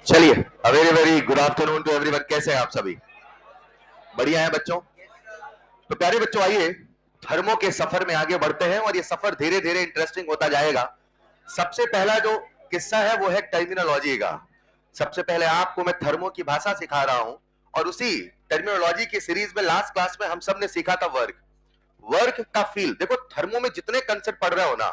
चलिए, a very very good afternoon to everyone. कैसे हैं आप सभी? बढ़िया हैं बच्चों? तो प्यारे बच्चों, आइए थर्मो के सफर में आगे बढ़ते हैं और ये सफर धीरे धीरे इंटरेस्टिंग होता जाएगा। सबसे पहला जो किस्सा है वो है टर्मिनोलॉजी का। सबसे पहले आपको मैं थर्मो की भाषा सिखा रहा हूं और उसी टर्मिनोलॉजी की सीरीज में लास्ट क्लास में हम सब ने सीखा था वर्क। वर्क का फील। देखो, थर्मो में जितने कंसेप्ट पढ़ रहे हो ना,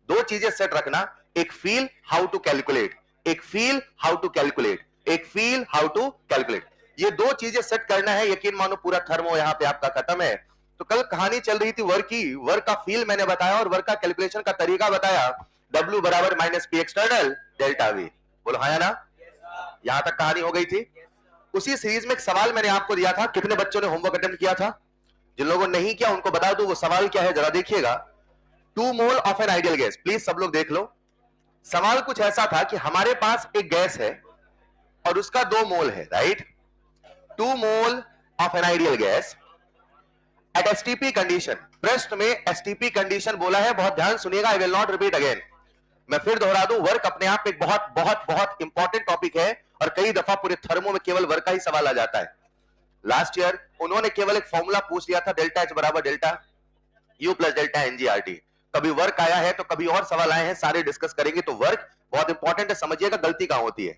दो चीजें सेट रखना। एक फील, हाउ टू कैलकुलेट। एक फील, हाउ टू कैलकुलेट। एक फील, हाउ टू कैलकुलेट। ये दो चीजें सेट करना है। यकीन मानो पूरा थर्मो यहां पे आपका खत्म है। तो कल कहानी चल रही थी वर्क की। वर्क का फील मैंने बताया और वर्क का कैलकुलेशन का तरीका बताया। W बराबर minus P external delta we. बोलो हाँ या ना? यहां तक कहानी हो गई थी। उसी सीरीज में एक सवाल मैंने आपको दिया था। कितने बच्चों ने होमवर्क अटेम्प्ट किया था? जिन लोगों ने नहीं किया उनको बता दो वो सवाल क्या है, जरा देखिएगा। 2 mole of an ideal gas. Please सब लोग देख लो। सवाल कुछ ऐसा था कि हमारे पास एक गैस है और उसका 2 मोल है, right? 2 mole of an ideal gas at STP condition. प्रश्न में एसटीपी कंडीशन बोला है, बहुत ध्यान सुनिएगा। I will not repeat again. मैं फिर दोहरा दूं, वर्क अपने आप एक बहुत बहुत बहुत इंपॉर्टेंट टॉपिक है और कई दफा पूरे थर्मो में केवल वर्क का ही सवाल आ जाता है। लास्ट ईयर उन्होंने केवल एक फॉर्मूला पूछ लिया था, डेल्टा एच बराबर डेल्टा यू प्लस डेल्टा एनजीआरटी। कभी वर्क आया है तो कभी और सवाल आए हैं, सारे डिस्कस करेंगे। तो वर्क बहुत इंपॉर्टेंट है, समझिएगा गलती कहां होती है।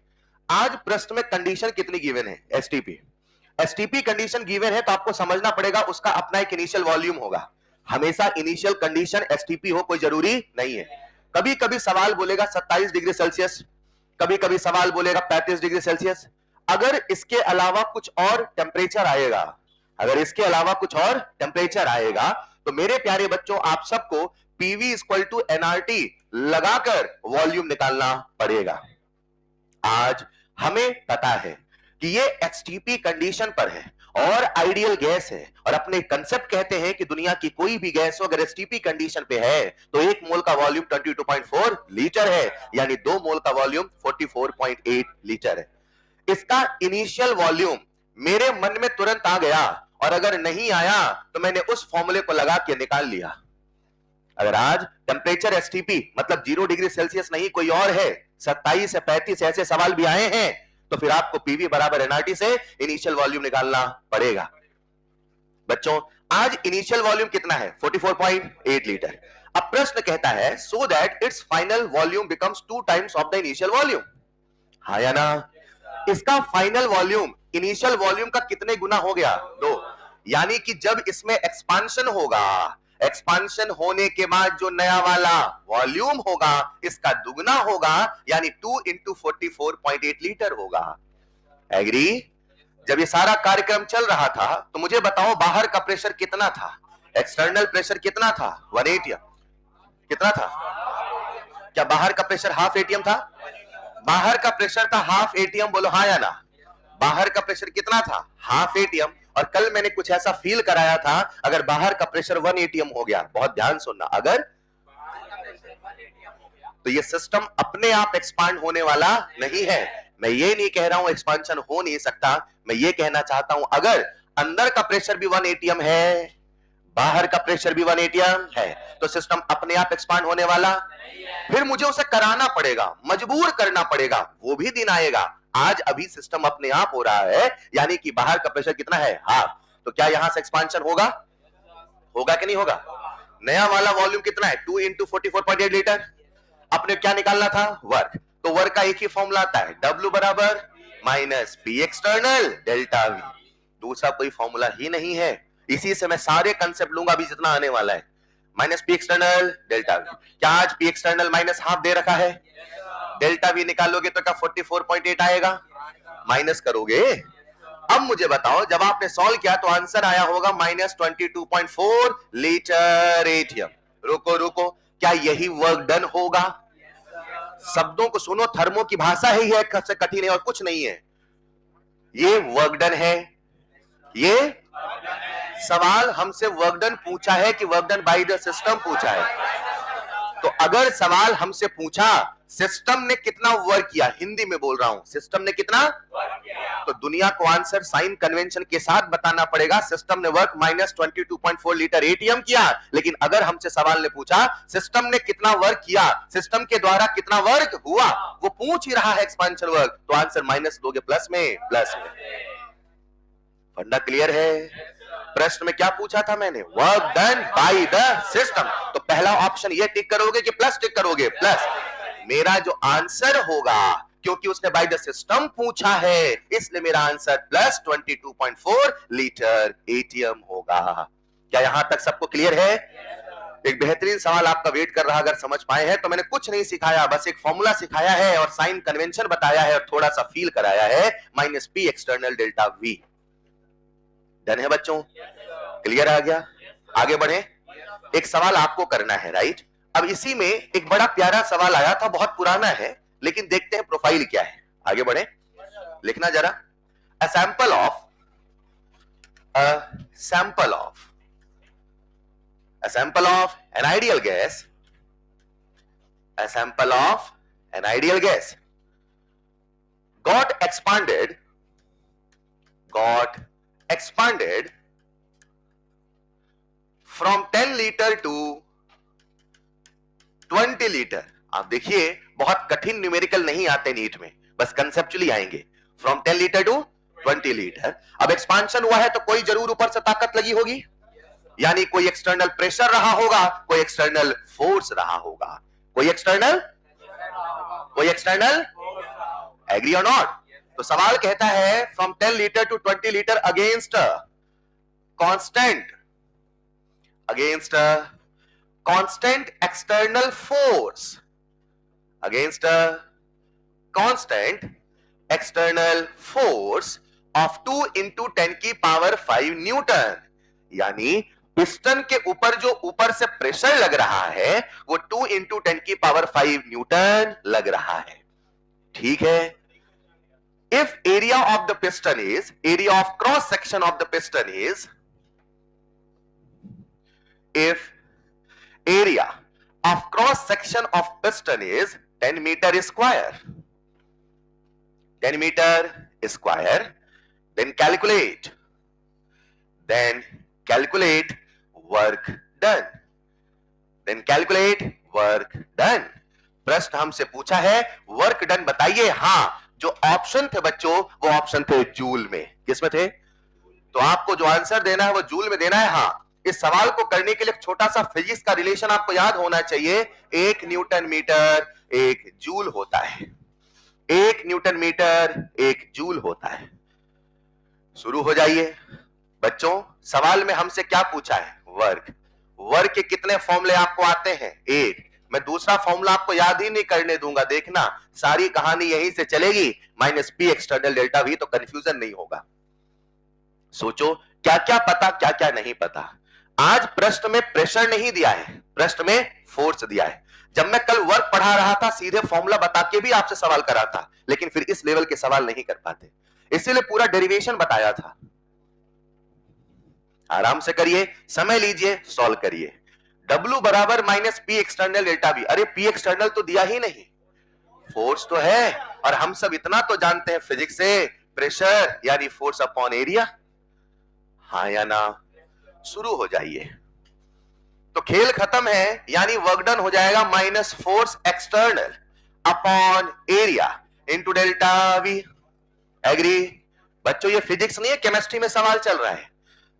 आज प्रश्न में कंडीशन कितनी गिवन है? एसटीपी। एसटीपी कंडीशन गिवन है तो आपको समझना पड़ेगा उसका अपना एक इनिशियल वॉल्यूम होगा। हमेशा इनिशियल कंडीशन एसटीपी हो कोई जरूरी नहीं है। कभी कभी सवाल बोलेगा 27 डिग्री सेल्सियस, कभी कभी सवाल बोलेगा 35 डिग्री सेल्सियस। अगर इसके अलावा कुछ और टेम्परेचर आएगा, अगर इसके अलावा कुछ और टेम्परेचर आएगा तो मेरे प्यारे बच्चों आप सबको पीवी इक्वल टू एनआरटी लगाकर वॉल्यूम निकालना पड़ेगा। आज हमें पता है कि ये एसटीपी कंडीशन पर है और आइडियल गैस है और अपने कंसेप्ट कहते हैं कि दुनिया की कोई भी गैस हो अगर एसटीपी कंडीशन पे है तो 1 मोल का वॉल्यूम 22.4 लीटर है, यानी 2 मोल का वॉल्यूम 44.8 लीटर है। इसका इनिशियल वॉल्यूम मेरे मन में तुरंत आ गया और अगर नहीं आया तो मैंने उस फॉर्मूले को लगा के निकाल लिया। अगर आज टेम्परेचर एसटीपी मतलब 0 डिग्री सेल्सियस नहीं कोई और है, 27 से 35 ऐसे सवाल भी आए हैं, तो फिर आपको पीवी बराबर एनआरटी से इनिशियल वॉल्यूम निकालना पड़ेगा। बच्चों आज इनिशियल वॉल्यूम कितना है? 44.8 लीटर। अब प्रश्न कहता है so that it's final volume becomes 2 times of the initial volume. हाँ या ना? इसका फाइनल वॉल्यूम इनिशियल वॉल्यूम का कितने गुना हो गया? 2। यानी कि जब इसमें एक्सपांशन होगा, एक्सपांशन होने के बाद जो नया वाला वॉल्यूम होगा इसका दुगना होगा, यानी 2 इंटू 44.8 लीटर होगा। एग्री? जब ये सारा कार्यक्रम चल रहा था तो मुझे बताओ बाहर का प्रेशर कितना था? एक्सटर्नल प्रेशर कितना था? 1 एटीएम। कितना था? क्या बाहर का प्रेशर हाफ एटीएम था? बाहर का प्रेशर था हाफ एटीएम। बोलो हाँ या ना? बाहर का प्रेशर कितना था? Half ATM. और कल मैंने कुछ ऐसा फील कराया था, अगर बाहर का प्रेशर 1 एटीएम हो गया, बहुत ध्यान सुनना, अगर तो ये सिस्टम अपने आप एक्सपांड होने वाला नहीं है। मैं ये नहीं कह रहा हूं एक्सपांशन हो नहीं सकता, मैं ये कहना चाहता हूं अगर अंदर का प्रेशर भी 1 एटीएम है, बाहर का प्रेशर भी 1 एटीएम है, तो सिस्टम अपने आप एक्सपांड होने वाला फिर मुझे उसे कराना पड़ेगा, मजबूर करना पड़ेगा। वो भी दिन आएगा। आज अभी सिस्टम अपने आप हो रहा है, यानी कि बाहर का प्रेशर कितना है? हाफ। तो क्या यहां से एक्सपांशन होगा? होगा कि नहीं होगा? नया वाला वॉल्यूम कितना है? 2 इंटू 44.8 लीटर। आपने क्या निकालना था? वर्क। तो वर्क का एक ही फॉर्मूला आता है, W बराबर minus P external delta we. दूसरा कोई फॉर्मूला ही नहीं है। इसी से मैं सारे कंसेप्ट लूंगा अभी जितना आने वाला है। Minus P external delta we. क्या आज पी एक्सटर्नल माइनस हाफ दे रखा है? डेल्टा वी निकालोगे तो क्या 44.8 आएगा? माइनस करोगे। अब मुझे बताओ जब आपने सॉल्व किया तो आंसर आया होगा माइनस 22.4 लीटर एटीएम। रुको रुको, क्या यही वर्क डन होगा? शब्दों को सुनो, थर्मो की भाषा ही है, सबसे कठिन है और कुछ नहीं है। ये वर्क डन है। ये सवाल हमसे वर्क डन पूछा है कि work done by the system पूछा है? तो अगर सवाल हमसे पूछा सिस्टम ने कितना वर्क किया, हिंदी में बोल रहा हूं, सिस्टम ने कितना वर्क किया। तो दुनिया को आंसर साइन कन्वेंशन के साथ बताना पड़ेगा। सिस्टम ने वर्क -22.4 लीटर एटीएम किया। लेकिन अगर हमसे सवाल ने पूछा सिस्टम ने कितना वर्क किया, सिस्टम के द्वारा कितना वर्क हुआ, वो पूछ ही रहा है एक्सपेंशन वर्क, तो आंसर माइनस दोगे प्लस में, प्लस में। फंडा क्लियर है? प्रश्न में क्या पूछा था मैंने, work done by the system. तो पहला ऑप्शन ये टिक करोगे कि प्लस टिक करोगे, प्लस। मेरा जो आंसर होगा, क्योंकि उसने बाय द सिस्टम पूछा है, इसलिए मेरा आंसर प्लस 22.4 लीटर एटीएम होगा। क्या यहां तक सबको क्लियर है? एक बेहतरीन सवाल आपका वेट कर रहा, अगर समझ पाए हैं तो। मैंने कुछ नहीं सिखाया, बस एक फॉर्मूला सिखाया है और साइन कन्वेंशन बताया है और थोड़ा सा फील कराया है, -P external delta V। Done है बच्चों? क्लियर आ गया? आगे बढ़े। एक सवाल आपको करना है, राइट? अब इसी में एक बड़ा प्यारा सवाल आया था, बहुत पुराना है, लेकिन देखते हैं प्रोफाइल क्या है। आगे बढ़े, लिखना जरा। A sample of an ideal gas, a sample of an ideal gas got expanded from 10 litre to 20 litre. आप देखिए बहुत कठिन न्यूमेरिकल नहीं आते नीट में, बस कंसेप्चुअली आएंगे। From 10 litre to 20 litre. अब एक्सपांशन हुआ है तो कोई जरूर ऊपर से ताकत लगी होगी, यानी कोई एक्सटर्नल प्रेशर रहा होगा, कोई एक्सटर्नल फोर्स रहा होगा, कोई एक्सटर्नल एग्री और नॉट? तो सवाल कहता है from 10 litre to 20 litre against constant external force, against a constant external force of 2 into 10 की पावर 5 न्यूटन। यानी पिस्टन के ऊपर जो ऊपर से प्रेशर लग रहा है वो 2 into 10 की पावर 5 न्यूटन लग रहा है। ठीक है? If area of the piston is, area of cross section of the piston is, if area of cross section of piston is 10 meter square, 10 meter square, then calculate work done, then calculate work done। प्रश्न हमसे पूछा है work done बताइए। हां, जो option थे बच्चों वो ऑप्शन थे जूल में। किसमें थे? तो आपको जो आंसर देना है वो जूल में देना है। हां, इस सवाल को करने के लिए एक छोटा सा फिजिक्स का रिलेशन आपको याद होना चाहिए। 1 न्यूटन मीटर 1 जूल होता है, 1 न्यूटन मीटर 1 जूल होता है। शुरू हो जाइए बच्चों। सवाल में हमसे क्या पूछा है? वर्क के कितने फॉर्मूले आपको आते हैं? 1। मैं दूसरा फॉर्मूला आपको याद ही नहीं करने दूंगा, देखना सारी कहानी यहीं से चलेगी, -P एक्सटर्नल डेल्टा V, तो कंफ्यूजन नहीं होगा। सोचो क्या क्या पता, क्या क्या नहीं पता। आज प्रश्न में प्रेशर नहीं दिया है, प्रश्न में फोर्स दिया है। जब मैं कल वर्क पढ़ा रहा था सीधे फॉर्मूला बता के भी आपसे सवाल करा था, लेकिन फिर इस लेवल के सवाल नहीं कर पाते, इसीलिए पूरा डेरिवेशन बताया था। आराम से करिए, समय लीजिए, सॉल्व करिए। W बराबर -P एक्सटर्नल डेल्टा V। अरे P एक्सटर्नल तो दिया ही नहीं, फोर्स तो है, और हम सब इतना तो जानते हैं फिजिक्स से, प्रेशर यानी फोर्स अपॉन एरिया। हाँ या ना? शुरू हो जाइए। तो खेल खत्म है, यानी वर्क डन हो जाएगा minus force external upon area into delta V। Agree? बच्चों ये फिजिक्स नहीं है, केमिस्ट्री में सवाल चल रहा है।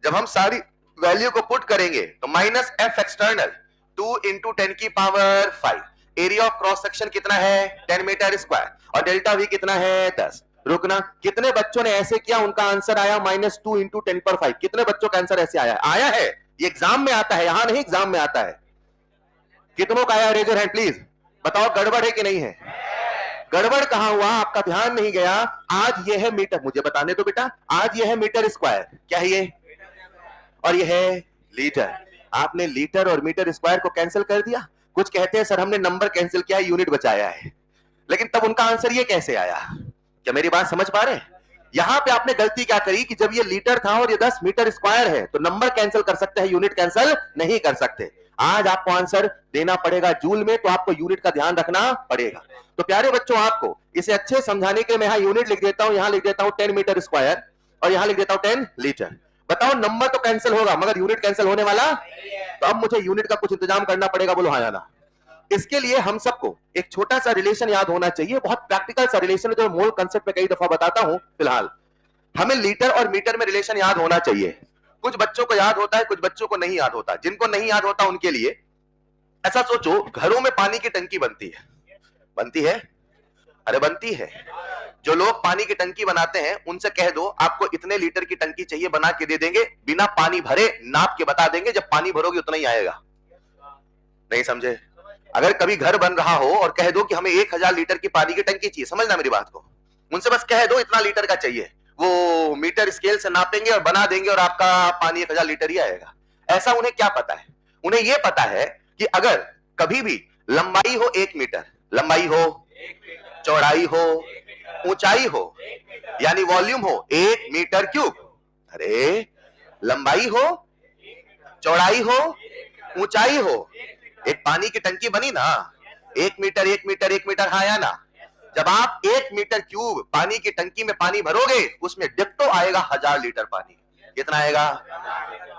जब हम सारी वैल्यू को पुट करेंगे तो -F एक्सटर्नल 2 into 10 की power 5, area of cross section कितना है? 10 मीटर स्क्वायर, और डेल्टा V कितना है? 10। रुकना, कितने बच्चों ने ऐसे किया, उनका आंसर आया -2 into 10 पर 5। कितने बच्चों का आंसर ऐसे आया है? ये एग्जाम में आता है, यहां नहीं, एग्जाम में आता है। कितनों का आया? Raise your hand please. बताओ गड़बड़ है कि नहीं है? गड़बड़ कहां हुआ? आपका ध्यान नहीं गया। आज ये है मीटर, मुझे बताने दो बेटा। आज ये है मीटर स्क्वायर, क्या है ये? और ये है लीटर। आपने लीटर और मीटर स्क्वायर को कैंसिल कर दिया। कुछ कहते हैं सर हमने नंबर कैंसिल किया, यूनिट बचाया है, लेकिन तब उनका आंसर ये कैसे आया? क्या मेरी बात समझ पा रहे हैं? यहां पे आपने गलती क्या करी कि जब ये लीटर था और ये 10 मीटर स्क्वायर है तो नंबर कैंसिल कर सकते हैं, यूनिट कैंसिल नहीं कर सकते। आज आपको आंसर देना पड़ेगा जूल में, तो आपको यूनिट का ध्यान रखना पड़ेगा। तो प्यारे बच्चों, आपको इसे अच्छे समझाने के लिए मैं यहां यूनिट लिख देता हूं, यहां लिख देता हूं 10 मीटर स्क्वायर और यहां लिख देता हूं 10 लीटर। बताओ, नंबर तो कैंसिल होगा मगर यूनिट कैंसिल होने वाला। तो अब मुझे यूनिट का कुछ इंतजाम करना पड़ेगा, बोलो हाँ या ना। इसके लिए हम सबको एक छोटा सा रिलेशन याद होना चाहिए, बहुत प्रैक्टिकल सा रिलेशन, जो मूल कांसेप्ट में कई दफा बताता हूं। फिलहाल हमें लीटर और मीटर में रिलेशन याद होना चाहिए। कुछ बच्चों को याद होता है, कुछ बच्चों को नहीं याद होता। जिनको नहीं याद होता उनके लिए ऐसा सोचो, घरों में पानी की टंकी बनती है, बनती है, अरे बनती है। जो लोग पानी की टंकी बनाते हैं उनसे कह दो आपको इतने लीटर की टंकी चाहिए, बना के दे देंगे, बिना पानी भरे नाप के बता देंगे, जब पानी भरोगे उतना ही आएगा। नहीं समझे? अगर कभी घर बन रहा हो और कह दो कि हमें 1000 लीटर की पानी की टंकी चाहिए, समझना मेरी बात को, उनसे बस कह दो इतना लीटर का चाहिए, वो मीटर स्केल से नापेंगे और बना देंगे और आपका पानी 1000 लीटर ही आएगा। ऐसा उन्हें क्या पता है? उन्हें यह पता है कि अगर कभी भी लंबाई हो 1 मीटर, लंबाई हो, चौड़ाई हो, ऊंचाई हो, यानी वॉल्यूम हो 1 मीटर क्यूब, अरे लंबाई हो, चौड़ाई हो, ऊंचाई हो, एक पानी की टंकी बनी ना, 1 मीटर 1 मीटर 1 मीटर, हाँ या ना। जब आप 1 मीटर क्यूब पानी की टंकी में पानी भरोगे, उसमें डिप्टो आएगा 1000 लीटर पानी। कितना आएगा?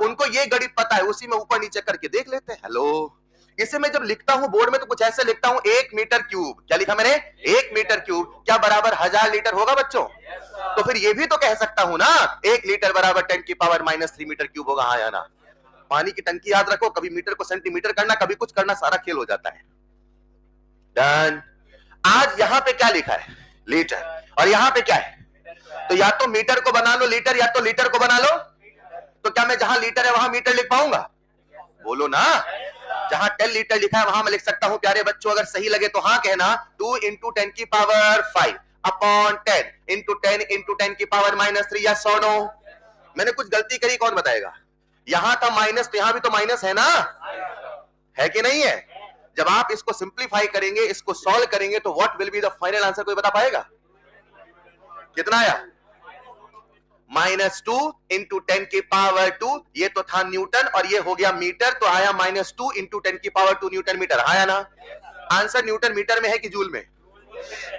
उनको ये गणित पता है, उसी में ऊपर नीचे करके देख लेते हैं। हेलो, इसे मैं जब लिखता हूं बोर्ड में तो कुछ ऐसे लिखता हूं, 1 मीटर क्यूब, क्या लिखा मैंने? 1 मीटर क्यूब क्या बराबर 1000 लीटर होगा बच्चों? तो फिर ये भी तो कह सकता हूं ना, 1 लीटर बराबर 10 की पावर -3 मीटर क्यूब होगा, हाँ या ना। पानी की टंकी याद रखो, कभी मीटर को सेंटीमीटर करना, कभी कुछ करना, सारा खेल हो जाता है। डन। आज यहां पे क्या लिखा है? लीटर। और यहां पे क्या है? तो या तो मीटर को बना लो लीटर, या तो लीटर को बना लो। तो क्या मैं जहां लीटर है वहां मीटर लिख पाऊंगा? बोलो ना। जहां 10 लीटर लिखा है वहां मैं लिख सकता हूं। प्यारे बच्चों, अगर सही लगे तो हाँ कहना, 2 × 10 की पावर 5 अपॉन 10 × 10 × 10 की पावर -3, या 100 नो। मैंने कुछ गलती करी, कौन बताएगा? यहां था माइनस, तो यहां भी तो माइनस है ना, है कि नहीं है? जब आप इसको सिंप्लीफाई करेंगे, इसको सॉल्व करेंगे, तो what will be the final answer, कोई बता पाएगा? कितना आया? -2 × 10 की पावर 2, ये तो था न्यूटन और ये हो गया मीटर, तो आया -2 × 10 की पावर 2 न्यूटन मीटर, आया ना। आंसर न्यूटन मीटर में है कि जूल में?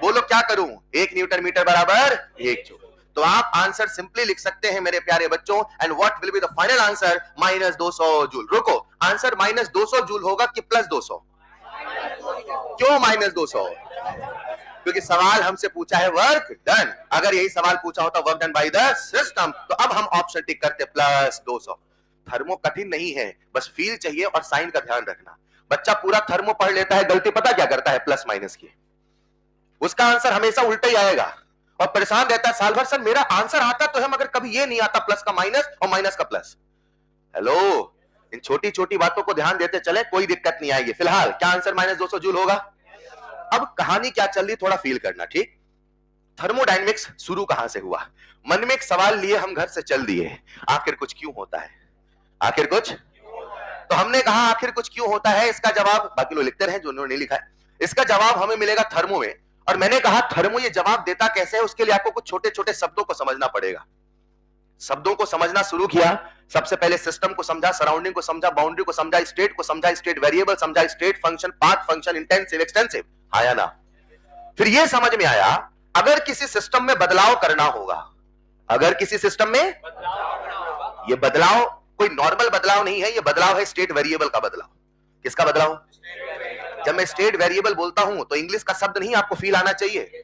बोलो क्या करूं? 1 न्यूटन मीटर बराबर 1 जूल। तो आप आंसर सिंपली लिख सकते हैं मेरे प्यारे बच्चों, and what will be the final answer? -200 joule. रुको, आंसर -200 जूल होगा कि +200? क्यों -200? क्योंकि सवाल हमसे पूछा है वर्क डन। अगर यही सवाल पूछा होता work done by the system, तो अब हम ऑप्शन टिक करते +200। थर्मो कठिन नहीं है, बस फील चाहिए और साइन का ध्यान रखना। बच्चा पूरा थर्मो पढ़ लेता है, गलती पता क्या करता है? प्लस माइनस की। उसका आंसर हमेशा उल्टा ही आएगा और परेशान रहता है साल भर, सर मेरा आंसर आता तो है मगर कभी ये नहीं आता, प्लस का माइनस और माइनस का प्लस। हेलो, इन छोटी छोटी बातों को ध्यान देते चले, कोई दिक्कत नहीं आएगी। फिलहाल क्या आंसर -200 जूल होगा? अब कहानी क्या चल रही थोड़ा फील करना, ठीक? थर्मोडायनेमिक्स शुरू कहां से हुआ? मन में एक सवाल लिए हम घर से चल दिए, आखिर कुछ क्यों होता है? आखिर कुछ, तो हमने कहा आखिर कुछ क्यों होता है, इसका जवाब बाकी लोग लिखते रहे जो उन्होंने लिखा है, इसका जवाब हमें मिलेगा थर्मो में। और मैंने कहा थर्मो ये जवाब देता कैसे है, उसके लिए आपको कुछ छोटे छोटे शब्दों को समझना पड़ेगा। शब्दों को समझना शुरू किया, सबसे पहले सिस्टम को समझा, सराउंडिंग को समझा, बाउंड्री को समझा, स्टेट को समझा, स्टेट वेरिएबल समझा, state function, path function, intensive, extensive, आया ना। फिर यह समझ में आया अगर किसी सिस्टम में बदलाव करना होगा, अगर किसी सिस्टम में यह बदलाव कोई नॉर्मल बदलाव नहीं है, यह बदलाव है स्टेट वेरिएबल का बदलाव। किसका बदलाव? जब मैं स्टेट वेरिएबल बोलता हूं तो इंग्लिश का शब्द नहीं, आपको फील आना चाहिए।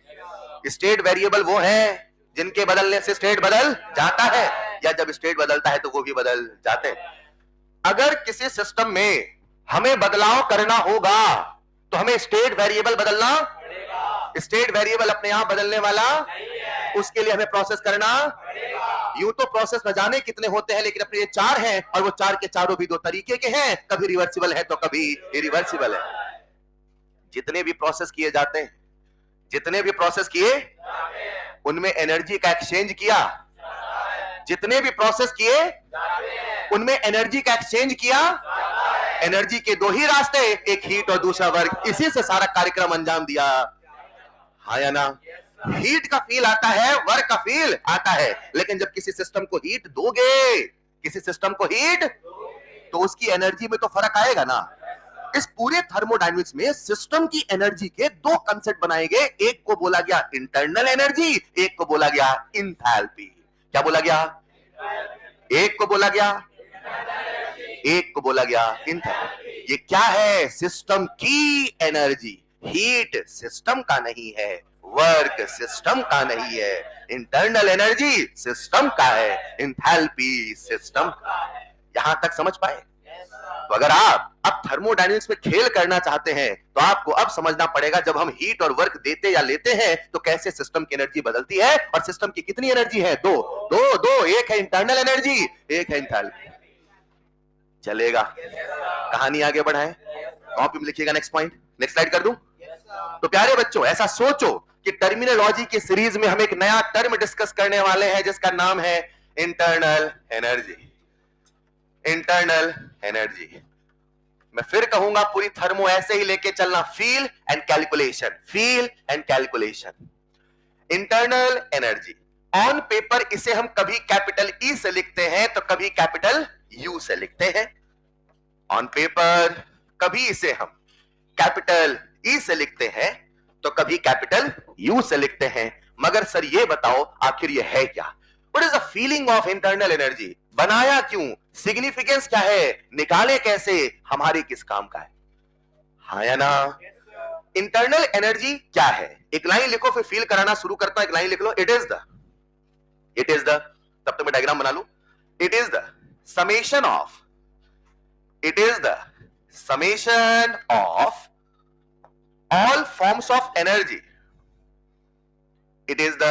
स्टेट वेरिएबल वो है जिनके बदलने से स्टेट बदल जाता है, या जब स्टेट बदलता है तो वो भी बदल जाते हैं। अगर किसी सिस्टम में हमें बदलाव करना होगा तो हमें स्टेट वेरिएबल बदलना पड़ेगा। स्टेट वेरिएबल अपने आप बदलने वाला उसके लिए हमें प्रोसेस करना। यूं तो प्रोसेस न जाने कितने होते हैं, लेकिन अपने ये 4 हैं और वो 4 के चारों भी 2 तरीके के हैं, कभी रिवर्सिबल है तो कभी इरिवर्सिबल है। जितने भी प्रोसेस किए जाते हैं, जितने भी प्रोसेस किए उनमें एनर्जी का एक्सचेंज किया, जितने भी प्रोसेस किए उनमें एनर्जी का एक्सचेंज किया। एनर्जी के 2 ही रास्ते, एक हीट और दूसरा वर्क, इसी से सारा कार्यक्रम अंजाम दिया, हाँ या ना। हीट का फील आता है, वर्क का फील आता है, लेकिन जब किसी सिस्टम को हीट दोगे, किसी सिस्टम को हीट, तो उसकी एनर्जी में तो फर्क आएगा ना। इस पूरे थर्मोडायनेमिक्स में सिस्टम की एनर्जी के दो कंसेप्ट बनाए गए, एक को बोला गया इंटरनल एनर्जी, एक को बोला गया इंथैल्पी। क्या बोला गया? एक को बोला गया, एक को बोला गया इंथैल्पी। ये क्या है? सिस्टम की एनर्जी। हीट सिस्टम का नहीं है, वर्क सिस्टम का नहीं है, इंटरनल एनर्जी सिस्टम का है, इंथैल्पी सिस्टम का है। यहां तक समझ पाए? तो अगर आप अब थर्मोडायनेमिक्स में खेल करना चाहते हैं तो आपको अब समझना पड़ेगा, जब हम हीट और वर्क देते या लेते हैं तो कैसे सिस्टम की एनर्जी बदलती है। और सिस्टम की कितनी एनर्जी है? दो दो दो, एक है इंटरनल एनर्जी, एक है इंथैल्पी। चलेगा? कहानी आगे बढ़ाएं, कॉपी में लिखिएगा नेक्स्ट पॉइंट। नेक्स्ट स्लाइड कर दूं? तो प्यारे बच्चों, ऐसा सोचो कि टर्मिनोलॉजी की सीरीज में हम एक नया टर्म डिस्कस करने वाले हैं जिसका नाम है इंटरनल एनर्जी। Internal energy. मैं फिर कहूंगा, पूरी थर्मो ऐसे ही लेके चलना, feel and calculation, feel and calculation. Internal energy on paper इसे हम कभी कैपिटल ई से लिखते हैं तो कभी कैपिटल यू से लिखते हैं। ऑन पेपर कभी इसे हम कैपिटल ई से लिखते हैं तो कभी कैपिटल यू से लिखते हैं। मगर सर ये बताओ, आखिर ये है क्या? What is the feeling of internal energy? बनाया क्यों? सिग्निफिकेंस क्या है? निकाले कैसे? हमारे किस काम का है? हाँ या ना? इंटरनल एनर्जी क्या है? एक लाइन लिखो, फिर फील कराना शुरू करता हूं। एक लाइन लिख लो, इट इज द, तब तक मैं डायग्राम बना लूं। It is the summation of, it is the summation of all forms of energy. It is the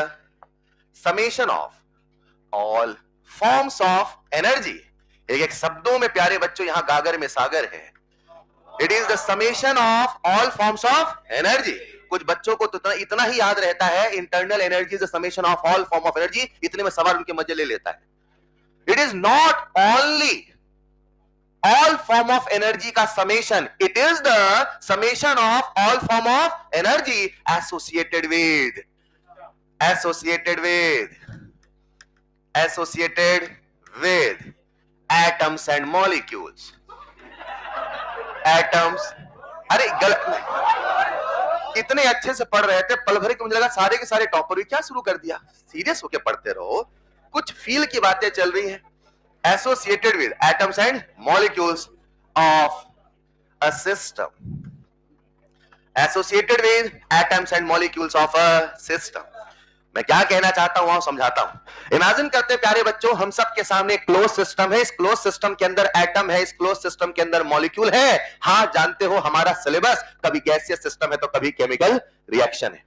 summation of all forms of energy. एक एक शब्दों में प्यारे बच्चों यहां गागर में सागर है। It is the summation of all forms of energy. कुछ बच्चों को तो इतना ही याद रहता है, internal energy is the summation of all form of energy, इतने में सवाल उनके मजे ले लेता है। It is not only all form of energy का summation, it is the summation of all form of energy associated with atoms and molecules. Atoms, अरे गलत, इतने अच्छे से पढ़ रहे थे, पल भर के मुझे लगा सारे के सारे टॉपर भी क्या शुरू कर दिया। सीरियस होके पढ़ते रहो, कुछ फील की बातें चल रही हैं। Associated with atoms and molecules of a system. Associated with atoms and molecules of a system. मैं क्या कहना चाहता हूं समझाता हूं। इमेजिन करते हैं प्यारे बच्चों, हम सब के सामने एक क्लोज सिस्टम है। इस क्लोज सिस्टम के अंदर एटम है, इस क्लोज सिस्टम के अंदर मॉलिक्यूल है। हाँ, जानते हो हमारा सिलेबस कभी गैसियस सिस्टम है तो कभी केमिकल रिएक्शन है।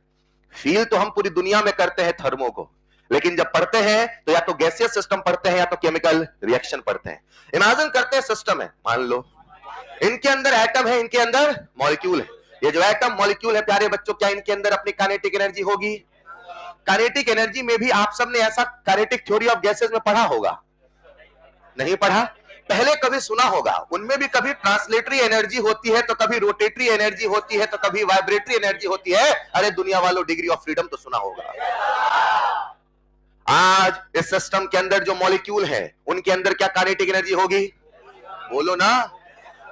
फील तो हम पूरी दुनिया में करते हैं थर्मो को, लेकिन जब पढ़ते हैं तो या तो गैसियस सिस्टम पढ़ते हैं या तो केमिकल रिएक्शन पढ़ते हैं। इमेजिन करते हैं सिस्टम है, मान लो इनके अंदर एटम है, इनके अंदर मॉलिक्यूल है। ये जो एटम मॉलिक्यूल है प्यारे बच्चों, क्या इनके अंदर अपनी काइनेटिक एनर्जी होगी? काइनेटिक एनर्जी में भी आप सबने ऐसा काइनेटिक थ्योरी ऑफ गैसेस में पढ़ा होगा, नहीं पढ़ा? पहले कभी सुना होगा। उनमें भी कभी ट्रांसलेटरी एनर्जी होती है तो कभी रोटेटरी एनर्जी होती है तो कभी वाइब्रेटरी एनर्जी होती है। अरे दुनिया वालों, डिग्री ऑफ फ्रीडम तो सुना होगा। आज इस सिस्टम के अंदर जो मॉलिक्यूल है उनके अंदर क्या काइनेटिक एनर्जी होगी? बोलो ना।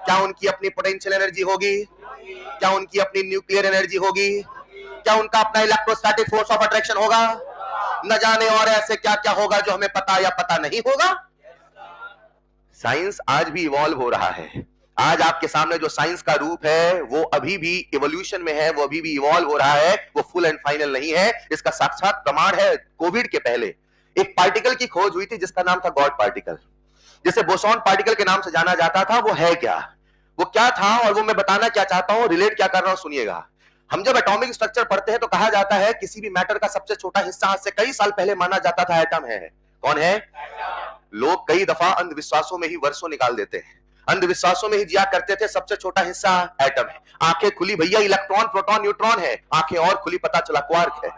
क्या उनकी अपनी पोटेंशियल एनर्जी होगी? क्या उनकी अपनी न्यूक्लियर एनर्जी होगी? क्या उनका अपना इलेक्ट्रोस्टैटिक फोर्स ऑफ अट्रैक्शन होगा? न जाने और ऐसे क्या क्या होगा जो हमें पता या पता नहीं होगा। साइंस आज भी इवॉल्व हो रहा है। आज आपके सामने जो साइंस का रूप है वो अभी भी इवोल्यूशन में है, वो अभी भी इवॉल्व हो रहा है, वो फुल एंड फाइनल नहीं है। इसका साक्षात प्रमाण है, कोविड के पहले एक पार्टिकल की खोज हुई थी जिसका नाम था गॉड पार्टिकल, जिसे बोसॉन पार्टिकल के नाम से जाना जाता था। वो है क्या, वो क्या था और वो मैं बताना क्या चाहता हूं, रिलेट क्या कर रहा हूं, सुनिएगा। हम जब एटॉमिक स्ट्रक्चर पढ़ते हैं तो कहा जाता है किसी भी मैटर का सबसे छोटा हिस्सा आज से कई साल पहले माना जाता था एटम है। कौन है? लोग कई दफा अंधविश्वासों में ही वर्षों निकाल देते हैं, अंधविश्वासों में ही जिया करते थे। सबसे छोटा हिस्सा एटम है। आंखें खुली भैया, इलेक्ट्रॉन प्रोटॉन न्यूट्रॉन है। आंखें और खुली, पता चला क्वार्क है।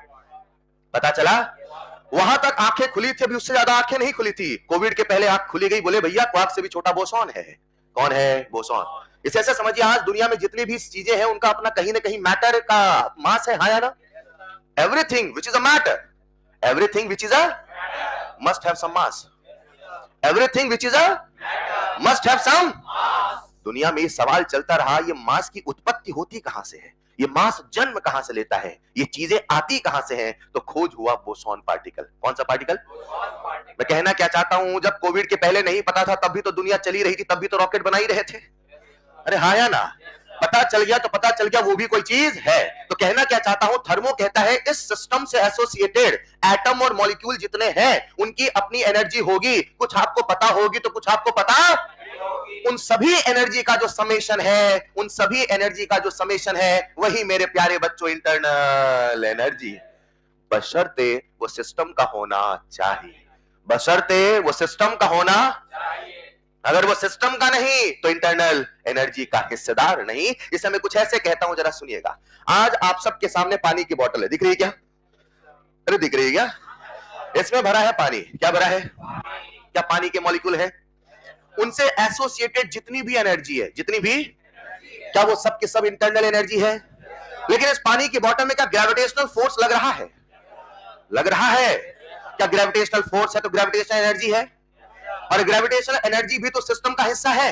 पता चला वहां तक आंखें खुली थी, अभी उससे ज्यादा आंखें नहीं खुली थी। कोविड के पहले आंख खुली गई, बोले भैया क्वार्क से भी छोटा बोसॉन है। कौन है? बोसॉन। इसे ऐसे समझिए, आज दुनिया में जितनी भी चीजें हैं उनका अपना कहीं ना कहीं मैटर का मास है। हाँ या ना? Everything which is a matter, everything which is a must have some mass, everything which is a must have some. दुनिया में ये सवाल चलता रहा, ये मांस की उत्पत्ति होती कहां से है, ये मांस जन्म कहां से लेता है, ये चीजें आती कहां से हैं? तो खोज हुआ बोसॉन पार्टिकल। कौन सा पार्टिकल? मैं कहना क्या चाहता हूं, जब कोविड के पहले नहीं पता था तब भी तो दुनिया चली रही थी, तब भी तो रॉकेट बना ही रहे थे। अरे हाँ या ना? पता चल गया तो पता चल गया वो भी कोई चीज है। तो कहना क्या चाहता हूं, थर्मो कहता है इस सिस्टम से एसोसिएटेड एटम और मॉलिक्यूल जितने हैं उनकी अपनी एनर्जी होगी, कुछ आपको पता होगी तो कुछ आपको पता, उन सभी एनर्जी का जो समेशन है, उन सभी एनर्जी का जो समेशन है वही मेरे प्यारे बच्चों इंटरनल एनर्जी, बशर्ते वो सिस्टम का होना चाहिए, बशर्ते वो सिस्टम का होना चाहिए। अगर वो सिस्टम का नहीं तो इंटरनल एनर्जी का हिस्सेदार नहीं। इसे मैं कुछ ऐसे कहता हूं, जरा सुनिएगा। आज आप सबके सामने पानी की बोतल है, दिख रही है क्या? अरे दिख रही है क्या? इसमें भरा है पानी। क्या भरा है? क्या पानी के मॉलिक्यूल है? उनसे एसोसिएटेड जितनी भी एनर्जी है, जितनी भी, क्या वो सब के सब इंटरनल एनर्जी है? लेकिन इस पानी की बोतल में क्या ग्रेविटेशनल फोर्स लग रहा है? लग रहा है। क्या ग्रेविटेशनल फोर्स है तो ग्रेविटेशनल एनर्जी है, और ग्रेविटेशनल एनर्जी भी तो सिस्टम का हिस्सा है।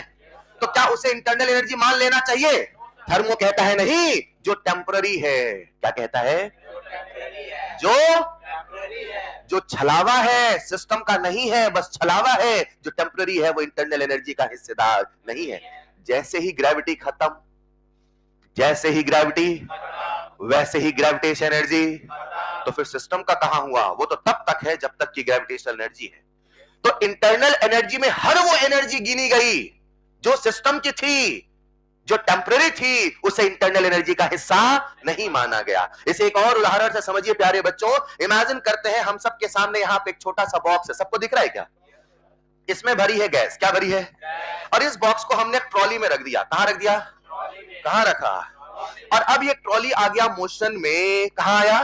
तो क्या उसे इंटरनल एनर्जी मान लेना चाहिए? थर्मो कहता है नहीं, जो टेम्पररी है। क्या कहता है? जो छलावा है, सिस्टम का नहीं है, बस छलावा है, जो टेम्पररी है वो इंटरनल एनर्जी का हिस्सेदार नहीं है। जैसे ही ग्रेविटी खत्म, जैसे ही ग्रेविटी, वैसे ही ग्रेविटेशन एनर्जी, तो फिर सिस्टम का कहां हुआ? वो तो तब तक है जब तक की ग्रेविटेशनल एनर्जी है। तो इंटरनल एनर्जी में हर वो एनर्जी गिनी गई जो सिस्टम की थी, जो टेम्पररी थी, उसे इंटरनल एनर्जी का हिस्सा नहीं माना गया। इसे एक और उदाहरण से समझिए प्यारे बच्चों। इमेजिन करते हैं हम सबके सामने यहां पे एक छोटा सा बॉक्स है, सबको दिख रहा है क्या? इसमें भरी है गैस। क्या भरी है? और इस बॉक्स को हमने ट्रॉली में रख दिया। कहां रख दिया? कहां रखा? और अब ये ट्रॉली आ गया मोशन में। कहां आया?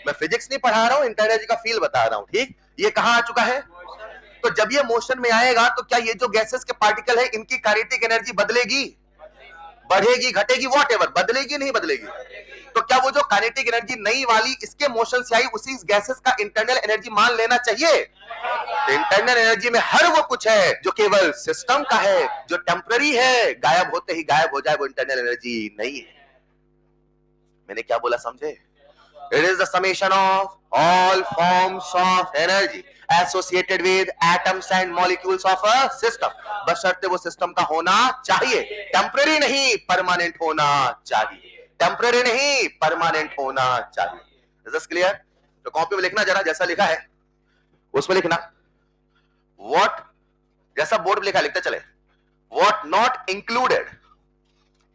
मैं फिजिक्स नहीं पढ़ा रहा हूं, इंटरनल एनर्जी का फील बता रहा हूं, ठीक? ये कहां आ चुका है? तो जब ये मोशन में आएगा तो क्या ये जो गैसेस के पार्टिकल है इनकी काइनेटिक एनर्जी बदलेगी, बढ़ेगी, घटेगी, व्हाटएवर, बदलेगी नहीं बदलेगी? तो क्या वो जो काइनेटिक एनर्जी नई वाली इसके मोशन से आई उसी गैसेस का इंटरनल एनर्जी मान लेना चाहिए? तो इंटरनल एनर्जी में हर वो कुछ है जो केवल सिस्टम का है, जो टेम्पररी है, गायब होते ही गायब हो जाए, वो इंटरनल एनर्जी नहीं है। मैंने क्या बोला समझे? It is the summation of all forms of energy associated with atoms and molecules of a system. बशर्ते वो सिस्टम का होना चाहिए, टेम्पररी नहीं, परमानेंट होना चाहिए, टेम्पररी नहीं, परमानेंट होना चाहिए। Is this clear? तो कॉपी में लिखना, जरा जैसा लिखा है उसमें लिखना। What, जैसा बोर्ड में लिखा लिखते चले, what not included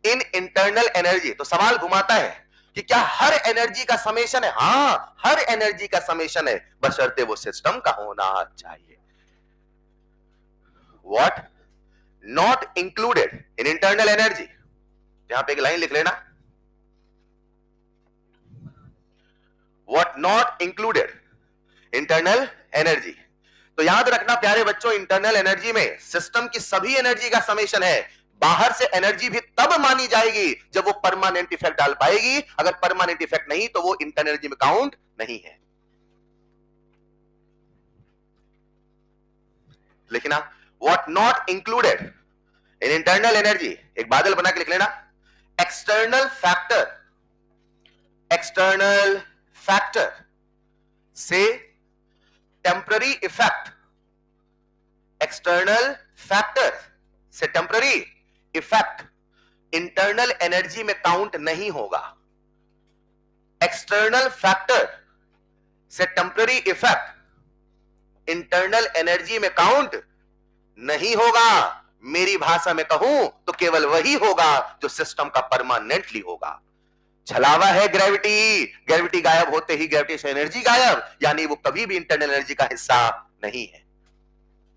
in internal energy। तो सवाल घुमाता है कि क्या हर एनर्जी का समेशन है? हां, हर एनर्जी का समेशन है, बशर्ते वो सिस्टम का होना चाहिए। What not included in internal energy, यहां पे एक लाइन लिख लेना, what not included internal energy. तो याद रखना प्यारे बच्चों, इंटरनल एनर्जी में सिस्टम की सभी एनर्जी का समेशन है। बाहर से एनर्जी भी तब मानी जाएगी जब वो परमानेंट इफेक्ट डाल पाएगी। अगर परमानेंट इफेक्ट नहीं तो वो इंटरनल एनर्जी में काउंट नहीं है। लिखना, what not included in internal energy, एक बादल बना के लिख लेना। एक्सटर्नल फैक्टर, एक्सटर्नल फैक्टर से टेम्पररी इफेक्ट, एक्सटर्नल फैक्टर से टेम्पररी इफेक्ट इंटरनल एनर्जी में काउंट नहीं होगा। एक्सटर्नल फैक्टर से टेम्पररी इफेक्ट इंटरनल एनर्जी में काउंट नहीं होगा। मेरी भाषा में कहूं तो केवल वही होगा जो सिस्टम का परमानेंटली होगा। छलावा है ग्रेविटी, ग्रेविटी गायब होते ही ग्रेविटेशन एनर्जी गायब, यानी वो कभी भी इंटरनल एनर्जी का हिस्सा नहीं है।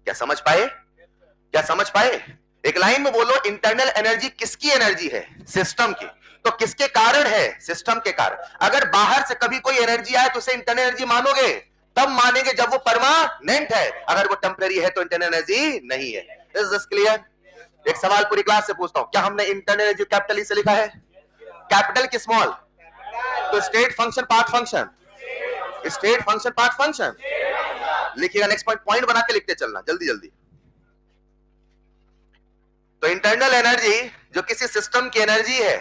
क्या समझ पाए? क्या समझ पाए? एक लाइन में बोलो, इंटरनल एनर्जी किसकी एनर्जी है? सिस्टम की। तो किसके कारण है? सिस्टम के कारण। अगर बाहर से कभी कोई एनर्जी आए तो उसे इंटरनल एनर्जी मानोगे? तब मानेंगे जब वो परमानेंट है। अगर वो टेम्पररी है तो इंटरनल एनर्जी नहीं है। Is this clear? एक सवाल पूरी क्लास से पूछता हूं, क्या हमने इंटरनल एनर्जी कैपिटल ई से लिखा है? कैपिटल की स्मॉल? तो state function part function, state function part function लिखिएगा। नेक्स्ट पॉइंट बना के लिखते चलना जल्दी जल्दी। तो इंटरनल एनर्जी जो किसी सिस्टम की एनर्जी है,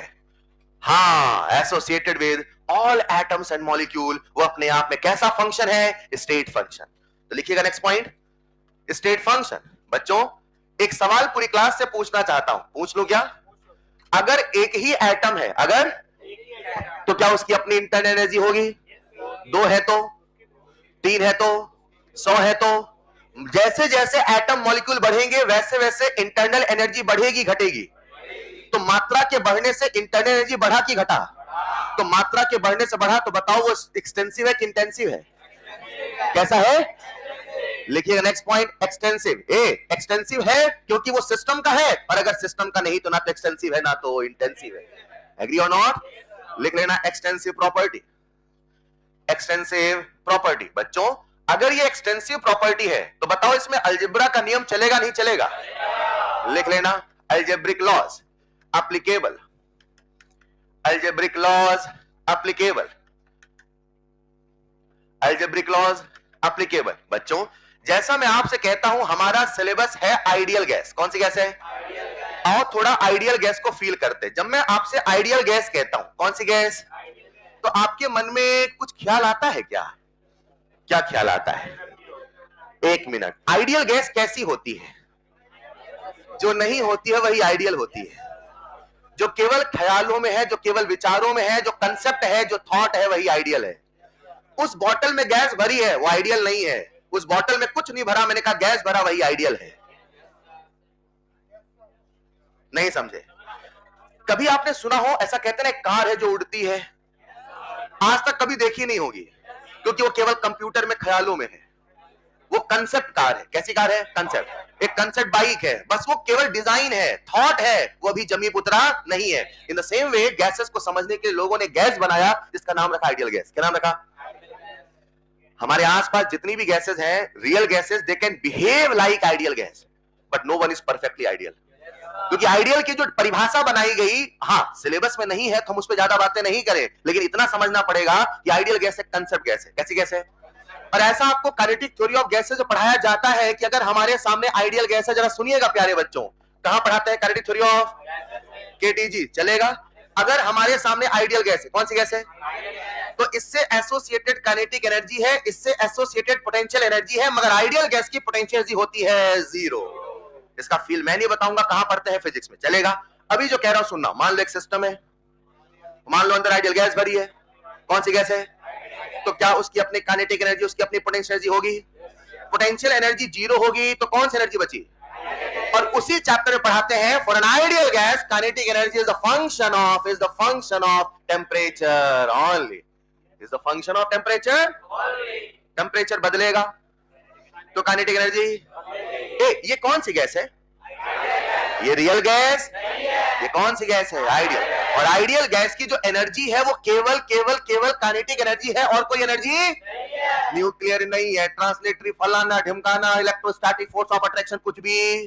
हाँ, associated with all atoms and molecule, वो अपने आप में कैसा फंक्शन है? State function. तो लिखिएगा नेक्स्ट पॉइंट, स्टेट फंक्शन। बच्चों एक सवाल पूरी क्लास से पूछना चाहता हूं, पूछ लो क्या? अगर एक ही एटम है, अगर, तो क्या उसकी अपनी इंटरनल एनर्जी होगी? 2 है तो, 3 है तो, 100 है तो, जैसे जैसे एटम मॉलिक्यूल बढ़ेंगे वैसे वैसे इंटरनल एनर्जी बढ़ेगी घटेगी? तो मात्रा के बढ़ने से इंटरनल एनर्जी बढ़ा कि घटा? तो मात्रा के बढ़ने से बढ़ा। तो बताओ वो एक्सटेंसिव है कि इंटेंसिव है? कैसा है? लिखिएगा नेक्स्ट पॉइंट, एक्सटेंसिव। एक्सटेंसिव है क्योंकि वो सिस्टम का है, और अगर सिस्टम का नहीं तो ना तो एक्सटेंसिव है ना तो इंटेंसिव है। एग्री और नॉट? लिख लेना एक्सटेंसिव प्रॉपर्टी। Extensive property. बच्चों अगर ये एक्सटेंसिव प्रॉपर्टी है तो बताओ इसमें अलजेब्रा का नियम चलेगा नहीं चलेगा? लिख लेना algebraic laws applicable, algebraic laws applicable, algebraic laws applicable. बच्चों जैसा मैं आपसे कहता हूं हमारा सिलेबस है आइडियल गैस। कौन सी गैस है? आओ थोड़ा आइडियल गैस को फील करते। जब मैं आपसे आइडियल गैस कहता हूं, कौन सी गैस, तो आपके मन में कुछ ख्याल आता है क्या? क्या ख्याल आता है? एक मिनट, आइडियल गैस कैसी होती है? जो नहीं होती है वही आइडियल होती है। जो केवल ख्यालों में है, जो केवल विचारों में है, जो कंसेप्ट है, जो थॉट है, वही आइडियल है। उस बॉटल में गैस भरी है वो आइडियल नहीं है। उस बॉटल में कुछ नहीं भरा, मैंने कहा गैस भरा, वही आइडियल है। नहीं समझे? कभी आपने सुना हो ऐसा कहते हैं ना, कार है जो उड़ती है? आज तक कभी देखी नहीं होगी क्योंकि वो केवल कंप्यूटर में ख्यालों में है। वो कंसेप्ट कार है। कैसी कार है? कंसेप्ट। एक कंसेप्ट बाइक है, बस वो केवल डिजाइन है, थॉट है, वो अभी जमी पुतरा नहीं है। In the same way gases को समझने के लिए लोगों ने गैस बनाया जिसका नाम रखा आइडियल गैस। क्या नाम रखा? हमारे आसपास जितनी भी गैसेस हैं, real gases, they can behave like ideal gas, but no one is perfectly ideal. क्योंकि आइडियल की जो परिभाषा बनाई गई, हाँ सिलेबस में नहीं है तो हम उस पर ज्यादा बातें नहीं करें, लेकिन इतना समझना पड़ेगा कि आइडियल गैस एक कंसेप्ट गैस है। कैसी गैस है? और ऐसा आपको काइनेटिक थ्योरी ऑफ गैसेस जो पढ़ाया जाता है कि अगर हमारे सामने आइडियल गैस है, जरा सुनिएगा प्यारे बच्चों, कहां पढ़ाते हैं काइनेटिक थ्योरी ऑफ? केटीजी। चलेगा? अगर हमारे सामने आइडियल गैस है, कौन सी गैस है? तो इससे एसोसिएटेड काइनेटिक एनर्जी है, इससे एसोसिएटेड पोटेंशियल एनर्जी है, मगर आइडियल गैस की पोटेंशियल एनर्जी होती है 0। इसका फील मैं नहीं बताऊंगा, कहां पढ़ते हैं? फिजिक्स में। चलेगा? अभी जो कह रहा हूं सुनना। मान लो एक सिस्टम है, मान लो अंदर आइडियल गैस भरी है। कौन सी गैस है? तो क्या उसकी अपनी काइनेटिक एनर्जी, उसकी अपनी पोटेंशियल एनर्जी होगी? पोटेंशियल एनर्जी 0 होगी तो कौन सी एनर्जी बची? और उसी चैप्टर में पढ़ाते हैं for an ideal gas kinetic energy is the function of temperature only. Is the function of temperature. Temperature बदलेगा तो काइनेटिक एनर्जी। ये कौन सी गैस है? ये रियल गैस। ये कौन सी गैस है? आइडियल। और आइडियल गैस की जो एनर्जी है वो केवल केवल केवल काइनेटिक एनर्जी है, और कोई एनर्जी न्यूक्लियर नहीं है, ट्रांसलेटरी, फलाना ढिमकाना, इलेक्ट्रोस्टैटिक फोर्स ऑफ अट्रैक्शन, कुछ भी,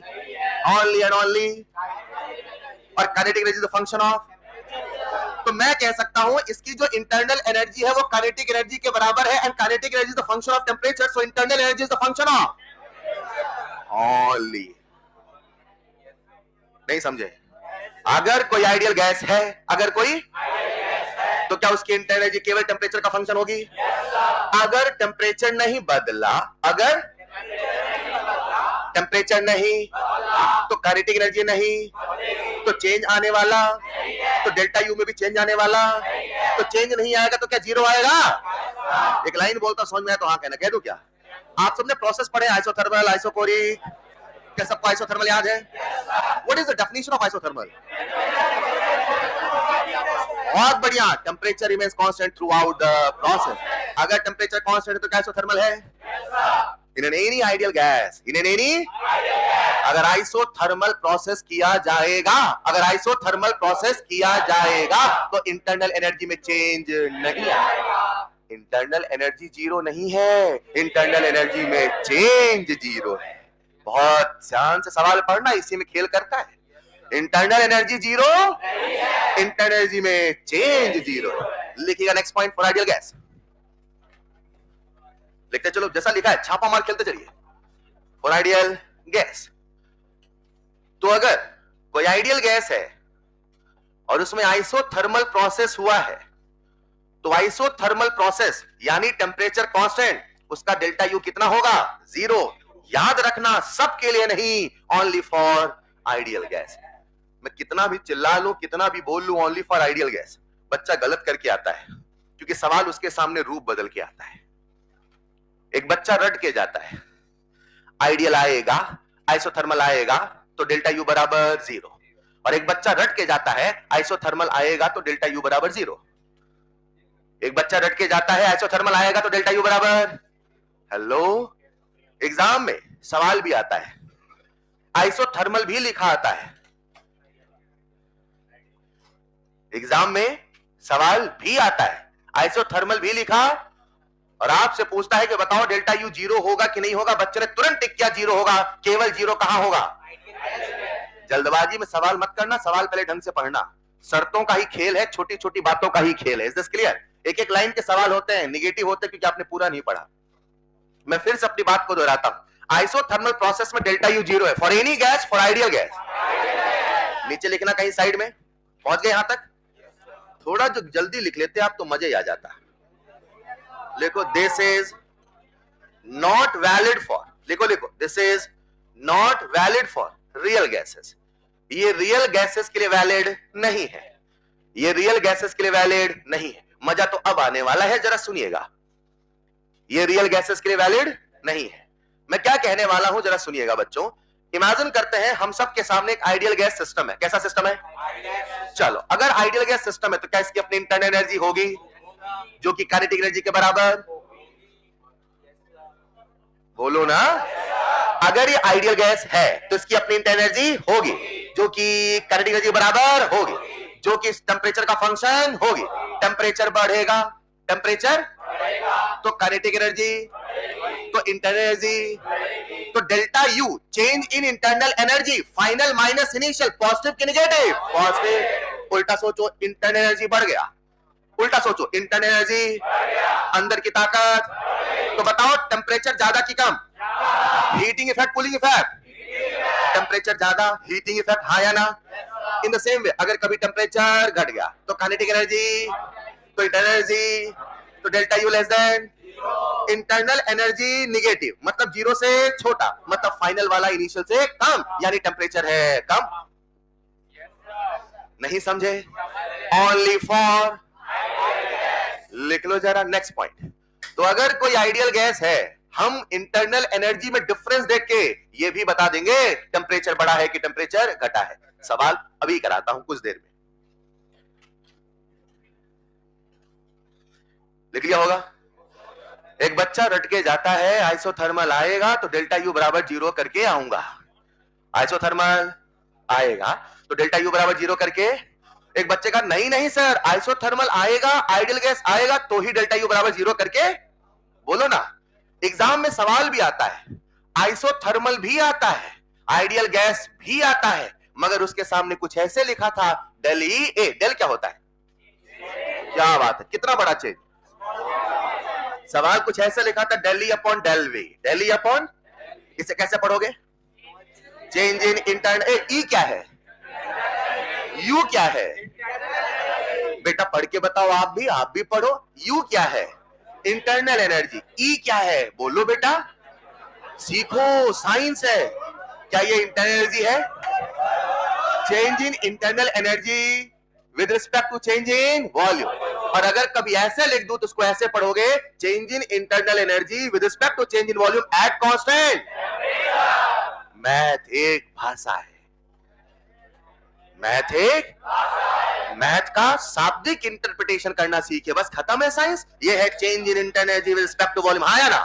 ओनली एंड ओनली। और kinetic energy the function of. तो मैं कह सकता हूं इसकी जो इंटरनल एनर्जी है वो काइनेटिक एनर्जी के बराबर है, and kinetic energy is the function of temperature, so internal energy is the function of only. नहीं समझे? अगर कोई आइडियल गैस है, अगर कोई, तो क्या उसकी इंटरनल एनर्जी केवल टेंपरेचर का फंक्शन होगी? अगर टेंपरेचर नहीं बदला, अगर टेंपरेचर नहीं तो काइनेटिक एनर्जी नहीं, तो चेंज आने वाला, तो डेल्टा यू में भी चेंज आने वाला, तो चेंज नहीं आएगा तो क्या 0 आएगा? एक लाइन बोलता समझ में आया तो हाँ कहना, कह दूं क्या? आप सबने प्रोसेस पढ़े, आइसोथर्मल, आइसोकोरिक, क्या सबको आइसोथर्मल याद है? What is the definition of isothermal? बहुत बढ़िया, temperature remains constant through out the process. अगर टेम्परेचर कांस्टेंट है तो क्या आइसोथर्मल है? In any ideal gas, in any, अगर आइसोथर्मल प्रोसेस किया जाएगा, अगर आइसोथर्मल प्रोसेस किया जाएगा तो इंटरनल एनर्जी में चेंज नहीं आएगा। इंटरनल एनर्जी 0 नहीं है, इंटरनल एनर्जी में चेंज 0 है। बहुत ध्यान से सवाल पढ़ना, इसी में खेल करता है। इंटरनल एनर्जी 0, इंटरनल एनर्जी में चेंज 0। लिखिएगा next point for ideal gas. लिखते चलो, जैसा लिखा है छापा मार खेलते चलिए। फॉर आइडियल गैस, तो अगर कोई आइडियल गैस है और उसमें आइसोथर्मल प्रोसेस हुआ है, तो आइसोथर्मल प्रोसेस यानी टेम्परेचर कांस्टेंट, उसका डेल्टा यू कितना होगा? 0। याद रखना, सबके लिए नहीं, ओनली फॉर आइडियल गैस। मैं कितना भी चिल्ला लूं, कितना भी बोल लूं, ओनली फॉर आइडियल गैस, बच्चा गलत करके आता है, क्योंकि सवाल उसके सामने रूप बदल के आता है। एक बच्चा रट के जाता है, आइडियल आएगा, आइसोथर्मल आएगा तो डेल्टा यू बराबर 0, और एक बच्चा रट के जाता है आइसोथर्मल आएगा तो डेल्टा यू बराबर 0। एक बच्चा रट के जाता है आइसोथर्मल आएगा तो डेल्टा यू बराबर, हेलो, एग्जाम में सवाल भी आता है, आइसोथर्मल भी लिखा आता है, एग्जाम में सवाल भी आता है, आइसोथर्मल भी लिखा, और आपसे पूछता है कि बताओ डेल्टा यू 0 होगा कि नहीं होगा, बच्चे ने तुरंत टिक किया 0 होगा। केवल 0 कहां होगा? जल्दबाजी में सवाल मत करना, सवाल पहले ढंग से पढ़ना। शर्तों का ही खेल है, छोटी छोटी बातों का ही खेल है। Is this clear? एक एक लाइन के सवाल होते हैं, निगेटिव होते हैं क्योंकि आपने पूरा नहीं पढ़ा। मैं फिर से अपनी बात को दोहराता हूं, आइसोथर्मल प्रोसेस में डेल्टा यू 0 है for any gas, for ideal gas. नीचे लिखना कहीं साइड में, पहुंच गए यहां तक? थोड़ा जो जल्दी लिख लेते आप तो मजे आ जाता। लिखो, this is not valid for, लिखो लिखो, this is not valid for real gases. ये रियल गैसेस के लिए वैलिड नहीं है, ये रियल गैसेस के लिए वैलिड नहीं है। मजा तो अब आने वाला है, जरा सुनिएगा। ये रियल गैसेस के लिए वैलिड नहीं है। मैं क्या कहने वाला हूं जरा सुनिएगा बच्चों। इमेजिन करते हैं हम सब के सामने एक आइडियल गैस सिस्टम है। कैसा सिस्टम है? चलो, अगर आइडियल गैस सिस्टम है तो क्या इसकी अपनी इंटरनल एनर्जी होगी जो कि काइनेटिक एनर्जी के बराबर? बोलो ना। अगर ये आइडियल गैस है तो इसकी अपनी इंटरनल एनर्जी होगी जो कि काइनेटिक एनर्जी के बराबर होगी, जो कि टेम्परेचर का फंक्शन होगी। टेम्परेचर बढ़ेगा, टेम्परेचर तो काइनेटिक एनर्जी, तो इंटरनल एनर्जी, तो delta U change in internal energy, final minus initial, positive की नेगेटिव? पॉजिटिव। उल्टा सोचो, इंटरनल एनर्जी बढ़ गया, उल्टा सोचो, इंटरनल एनर्जी, अंदर की ताकत, तो बताओ टेम्परेचर ज्यादा की कम? Heating effect, cooling effect? Temperature ज्यादा, हीटिंग इफेक्ट, हाँ या ना? इन द सेम वे अगर कभी टेम्परेचर घट गया तो काइनेटिक एनर्जी, तो इंटरनल एनर्जी, तो delta U less than internal energy negative, मतलब 0 से छोटा, मतलब फाइनल वाला इनिशियल से कम, यानी टेम्परेचर है कम। नहीं समझे? ओनली फॉर, लिख लो जरा नेक्स्ट पॉइंट। तो अगर कोई आइडियल गैस है, हम इंटरनल एनर्जी में डिफरेंस देख के ये भी बता देंगे टेम्परेचर बढ़ा है कि टेम्परेचर घटा है। सवाल अभी कराता हूं कुछ देर में, लिख लिया होगा। एक बच्चा रट के जाता है, आइसोथर्मल आएगा तो डेल्टा यू बराबर 0 करके आऊंगा। आइसोथर्मल आएगा तो डेल्टा यू बराबर 0 करके, एक बच्चे का नहीं नहीं सर, आइसोथर्मल आएगा, आइडियल गैस आएगा तो ही डेल्टा यू बराबर 0 करके, बोलो ना। एग्जाम में सवाल भी आता है, आइसोथर्मल भी आता है, आइडियल गैस भी आता है, मगर उसके सामने कुछ ऐसे लिखा था, डेल ई ए। डेल क्या होता है? क्या बात है, कितना बड़ा चेंज। सवाल कुछ ऐसे लिखा था, del E upon del V, del E upon, इसे कैसे पढ़ोगे? चेंज इन इंटरनल, ई क्या है, यू क्या है? बेटा पढ़ के बताओ, आप भी पढ़ो। यू क्या है? Internal energy. ई क्या है? बोलो बेटा, सीखो, साइंस है। क्या ये इंटरनल एनर्जी है? Change in internal energy with respect to change in volume. और अगर कभी ऐसे लिख दूं तो उसको ऐसे पढ़ोगे, change in internal energy with respect to change in volume at constant. Math एक भाषा है, मैथ एक, मैथ का शाब्दिक इंटरप्रिटेशन करना सीखे, बस खत्म है साइंस। ये है change in internal energy with respect to volume, हाँ या ना?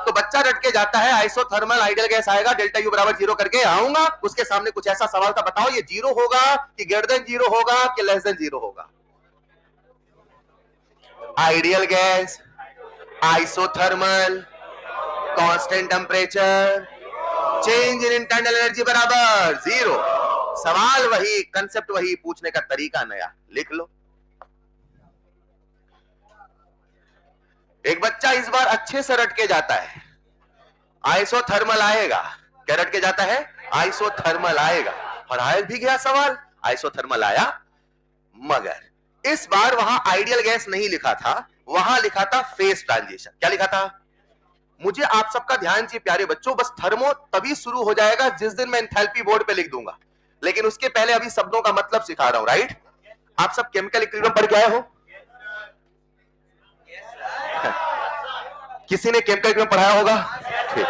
तो बच्चा रट के जाता है, आइसोथर्मल आइडियल गैस आएगा, डेल्टा यू बराबर 0 करके आऊंगा। उसके सामने कुछ ऐसा सवाल था, बताओ ये 0 होगा कि ग्रेटर देन 0 होगा कि लेस देन 0 होगा? Ideal gas, isothermal, constant temperature, change in internal energy बराबर 0। सवाल वही, कंसेप्ट वही, पूछने का तरीका नया। लिख लो। एक बच्चा इस बार अच्छे से रट के जाता है, आइसोथर्मल आएगा। क्या रट के जाता है? आइसोथर्मल आएगा। पढ़ाया भी गया सवाल, आइसोथर्मल आया, मगर इस बार वहां आइडियल गैस नहीं लिखा था, वहां लिखा था फेज ट्रांजिशन। क्या लिखा था? मुझे आप सबका ध्यान चाहिए प्यारे बच्चों, बस थर्मो तभी शुरू हो जाएगा जिस दिन मैं एंथैल्पी बोर्ड पे लिख दूंगा, लेकिन उसके पहले अभी शब्दों का मतलब सिखा रहा हूं, राइट? आप सब केमिकल इक्विलिब्रियम पढ़ के आए हो? किसी ने केमिकल इक्विलिब्रियम पढ़ाया होगा? ठीक।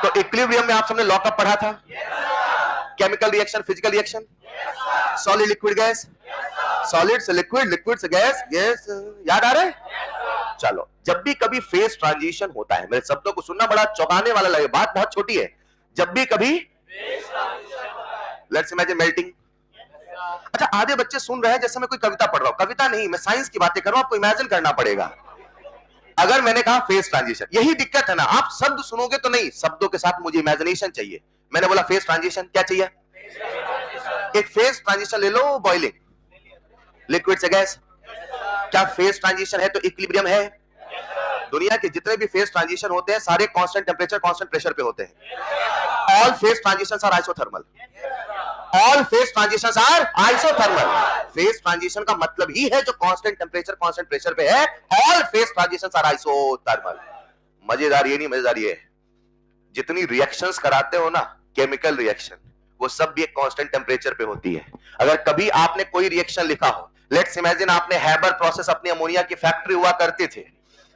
तो इक्विलिब्रियम में आप सबने लॉकअप पढ़ा था, chemical reaction, physical reaction, solid liquid gas, solid से लिक्विड, लिक्विड से गैस, गैस, याद आ रहा है? चलो, जब भी कभी फेज ट्रांजिशन होता है, मेरे शब्दों को सुनना बड़ा चौंकाने वाला लगे, बात बहुत छोटी है, जब भी कभी लेट्स इमेजिन मेल्टिंग। अच्छा, आधे बच्चे सुन रहे हैं जैसे मैं कोई कविता पढ़ रहा हूं। कविता नहीं, मैं साइंस की बातें कर रहा हूं, आपको इमेजिन करना पड़ेगा। अगर मैंने कहा फेज ट्रांजिशन, यही दिक्कत है ना, आप शब्द सुनोगे तो नहीं, शब्दों के साथ मुझे इमेजिनेशन चाहिए। मैंने बोला फेज ट्रांजिशन, क्या चाहिए? एक फेज ट्रांजिशन ले लो, बॉइलिंग, लिक्विड से गैस। क्या फेज ट्रांजिशन है तो इक्विलिब्रियम है? दुनिया के जितने भी फेज ट्रांजिशन होते हैं सारे कांस्टेंट टेंपरेचर, कांस्टेंट प्रेशर पे होते हैं। All phase transitions are isothermal. All phase transitions are isothermal. Phase transition का मतलब ही है जो कांस्टेंट टेंपरेचर, कांस्टेंट प्रेशर पे है। All phase transitions are isothermal. मजेदार ये नहीं, मजेदार ये है, जितनी रिएक्शंस कराते हो ना, केमिकल रिएक्शन, वो सब भी एक कांस्टेंट टेंपरेचर पे होती है। अगर कभी आपने कोई रिएक्शन लिखा हो, लेट्स इमेजिन आपने हैबर प्रोसेस, अपनी अमोनिया की फैक्ट्री हुआ करती थी,